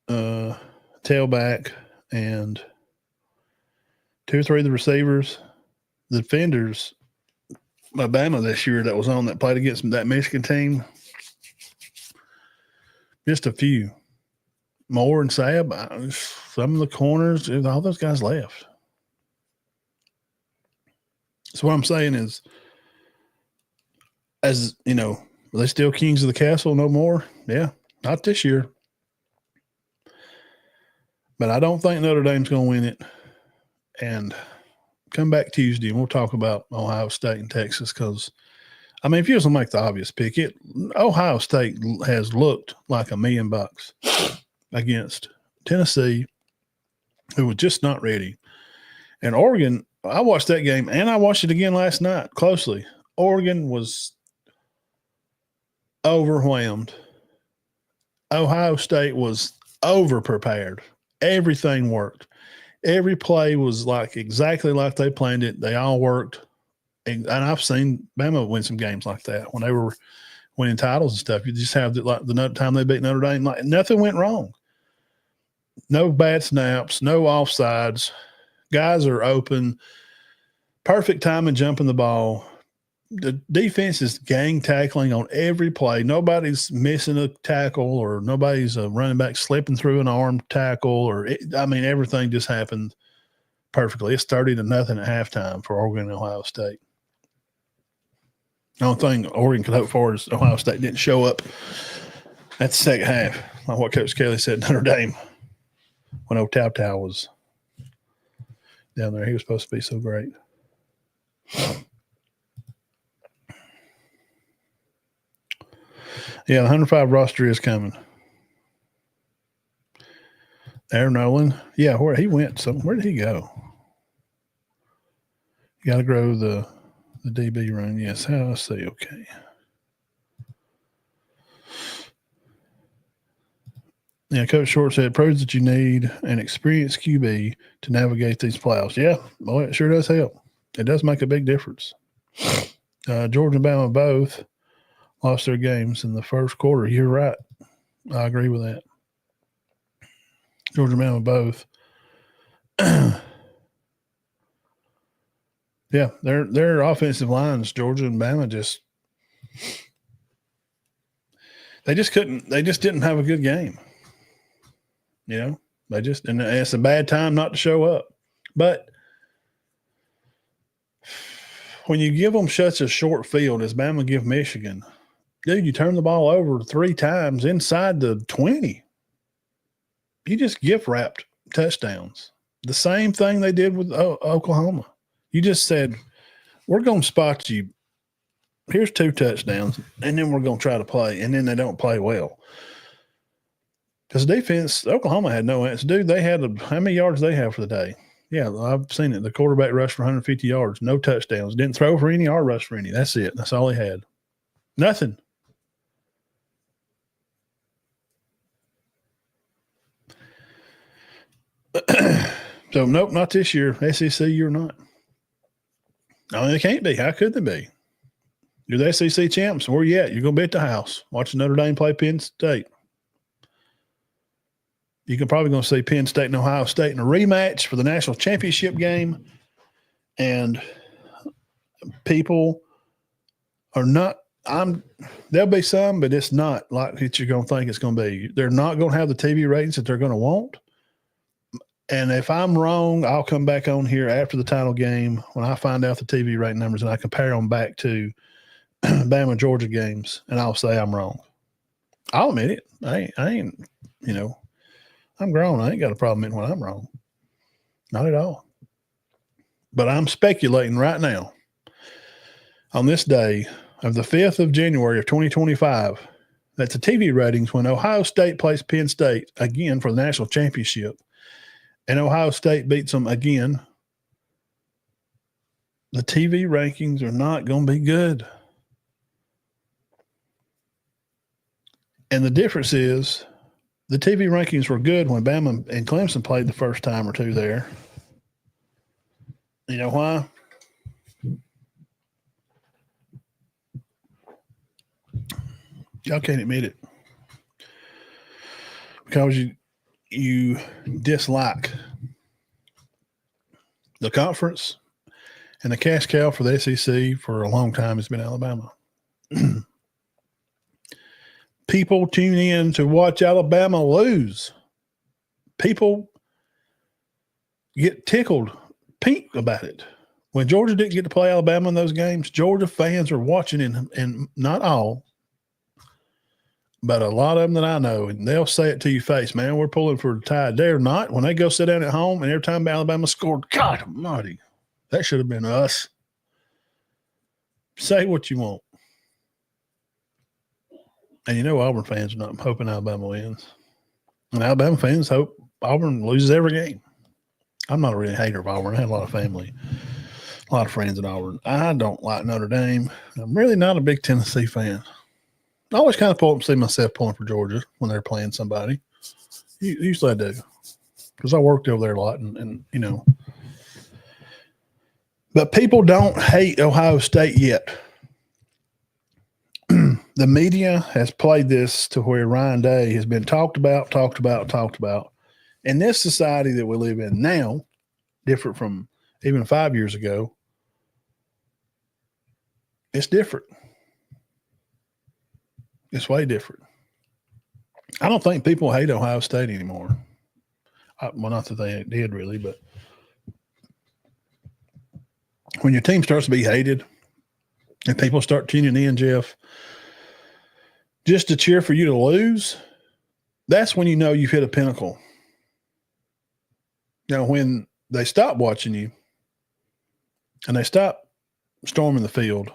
tailback, and 2 or 3 of the receivers. The defenders, Alabama this year that was on that played against that Michigan team, just a few. Moore and Sabb, some of the corners, all those guys left. So what I'm saying is, as you know, are they still kings of the castle no more? Yeah, not this year. But I don't think Notre Dame's going to win it. And come back Tuesday and we'll talk about Ohio State and Texas because, I mean, if you was going to make the obvious pick, Ohio State has looked like $1 million against Tennessee, who was just not ready. And Oregon, I watched that game and I watched it again last night closely. Oregon was overwhelmed. Ohio State was over-prepared. Everything worked. Every play was like exactly like they planned it. They all worked. And I've seen Bama win some games like that when they were winning titles and stuff. You just have the time they beat Notre Dame, like nothing went wrong. No bad snaps, no offsides. Guys are open. Perfect time in jumping the ball. The defense is gang tackling on every play. Nobody's missing a tackle or nobody's a running back slipping through an arm tackle everything just happened perfectly. It's 30-0 at halftime for Oregon and Ohio State. The only thing Oregon could hope for is Ohio State didn't show up at the second half, like what Coach Kelly said Notre Dame when old Tao was down there. He was supposed to be so great. Yeah, the 105 roster is coming. Aaron Nolan. Yeah, where he went. So where did he go? You got to grow the DB room. Yes, how I see. Okay. Yeah, Coach Short said, proves that you need an experienced QB to navigate these playoffs. Yeah, boy, it sure does help. It does make a big difference. Georgia and Bama both lost their games in the first quarter. You're right. I agree with that. Georgia and Bama both. Yeah, their offensive lines, Georgia and Bama, they just didn't have a good game. You know, and it's a bad time not to show up. But when you give them such a short field as Bama give Michigan, dude, you turn the ball over 3 times inside the 20. You just gift wrapped touchdowns. The same thing they did with Oklahoma. You just said, we're going to spot you. Here's 2 touchdowns, and then we're going to try to play, and then they don't play well. Because defense, Oklahoma had no answer. Dude, they had how many yards they have for the day? Yeah, I've seen it. The quarterback rushed for 150 yards, no touchdowns. Didn't throw for any or rush for any. That's it. That's all he had. Nothing. So, nope, not this year. SEC, you're not. I mean, they can't be. How could they be? You're the SEC champs. Where you at? You're going to be at the house watching Notre Dame play Penn State. You can probably going to see Penn State and Ohio State in a rematch for the national championship game. And people are not there'll be some, but it's not like that you're going to think it's going to be. They're not going to have the TV ratings that they're going to want. And if I'm wrong, I'll come back on here after the title game when I find out the TV rating numbers and I compare them back to Bama Georgia games, and I'll say I'm wrong. I'll admit it. I ain't, I'm grown. I ain't got a problem admitting when I'm wrong. Not at all. But I'm speculating right now on this day of the 5th of January of 2025 that the TV ratings when Ohio State plays Penn State again for the national championship and Ohio State beats them again, the TV rankings are not going to be good. And the difference is the TV rankings were good when Bama and Clemson played the first time or two there. You know why? Y'all can't admit it. Because you dislike the conference, and the cash cow for the SEC for a long time has been Alabama. People tune in to watch Alabama lose. People get tickled pink about it. When Georgia didn't get to play Alabama in those games, Georgia fans are watching, and not all, but a lot of them that I know, and they'll say it to your face, man, we're pulling for the Tide. They're not. When they go sit down at home and every time Alabama scored, God almighty, that should have been us. Say what you want. And Auburn fans are not hoping Alabama wins. And Alabama fans hope Auburn loses every game. I'm not a really hater of Auburn. I had a lot of family, a lot of friends in Auburn. I don't like Notre Dame. I'm really not a big Tennessee fan. I always kind of see myself pulling for Georgia when they're playing somebody. Usually I do. Because I worked over there a lot and. But people don't hate Ohio State yet. The media has played this to where Ryan Day has been talked about. In this society that we live in now, different from even 5 years ago, it's different. It's way different. I don't think people hate Ohio State anymore. Well, not that they did really, but when your team starts to be hated and people start tuning in, Jeff, just to cheer for you to lose, that's when you know you've hit a pinnacle. When they stop watching you and they stop storming the field,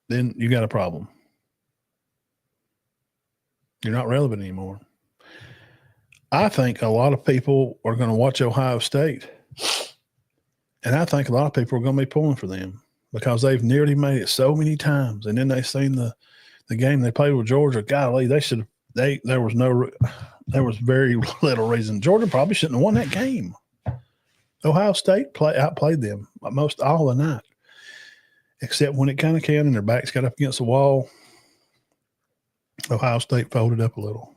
then you got a problem. You're not relevant anymore. I think a lot of people are going to watch Ohio State, and I think a lot of people are going to be pulling for them because they've nearly made it so many times, and then they've seen the game they played with Georgia. Golly, there was very little reason. Georgia probably shouldn't have won that game. Ohio State outplayed them most all the night, except when it kind of can and their backs got up against the wall. Ohio State folded up a little.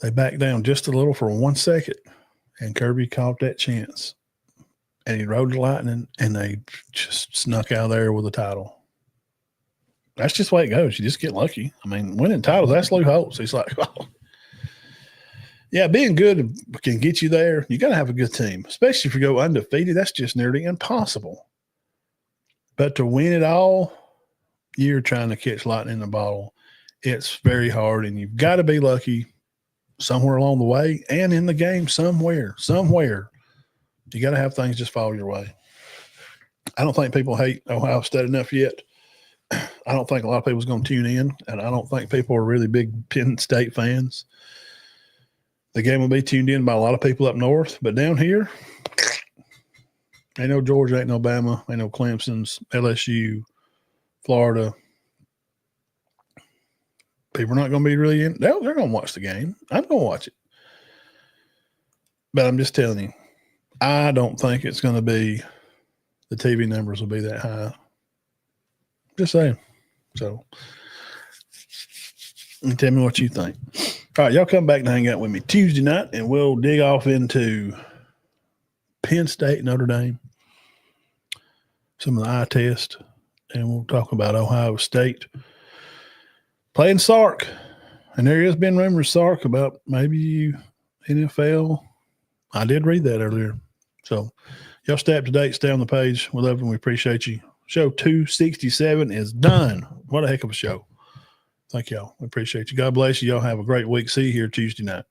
They backed down just a little for 1 second, and Kirby caught that chance. And he rode the Lightning, and they just snuck out of there with a title. That's just the way it goes. You just get lucky. I mean, winning titles, that's Lou Holtz. He's like, oh. Yeah, being good can get you there. You got to have a good team, especially if you go undefeated. That's just nearly impossible. But to win it all, you're trying to catch lightning in a bottle. It's very hard, and you've got to be lucky somewhere along the way and in the game somewhere. You got to have things just fall your way. I don't think people hate Ohio State enough yet. I don't think a lot of people's going to tune in, and I don't think people are really big Penn State fans. The game will be tuned in by a lot of people up north, but down here, ain't no Georgia, ain't no Alabama, ain't no Clemson's, LSU, Florida. People are not going to be really in. They're going to watch the game. I'm going to watch it. But I'm just telling you, I don't think it's going to be the TV numbers will be that high. Just saying. So, tell me what you think. All right, y'all come back and hang out with me Tuesday night, and we'll dig off into Penn State, Notre Dame, some of the eye test, and we'll talk about Ohio State playing Sark. And there has been rumors, Sark, about maybe NFL. I did read that earlier. So y'all stay up to date, stay on the page. We love you and we appreciate you. Show 267 is done. What a heck of a show. Thank y'all. We appreciate you. God bless you. Y'all have a great week. See you here Tuesday night.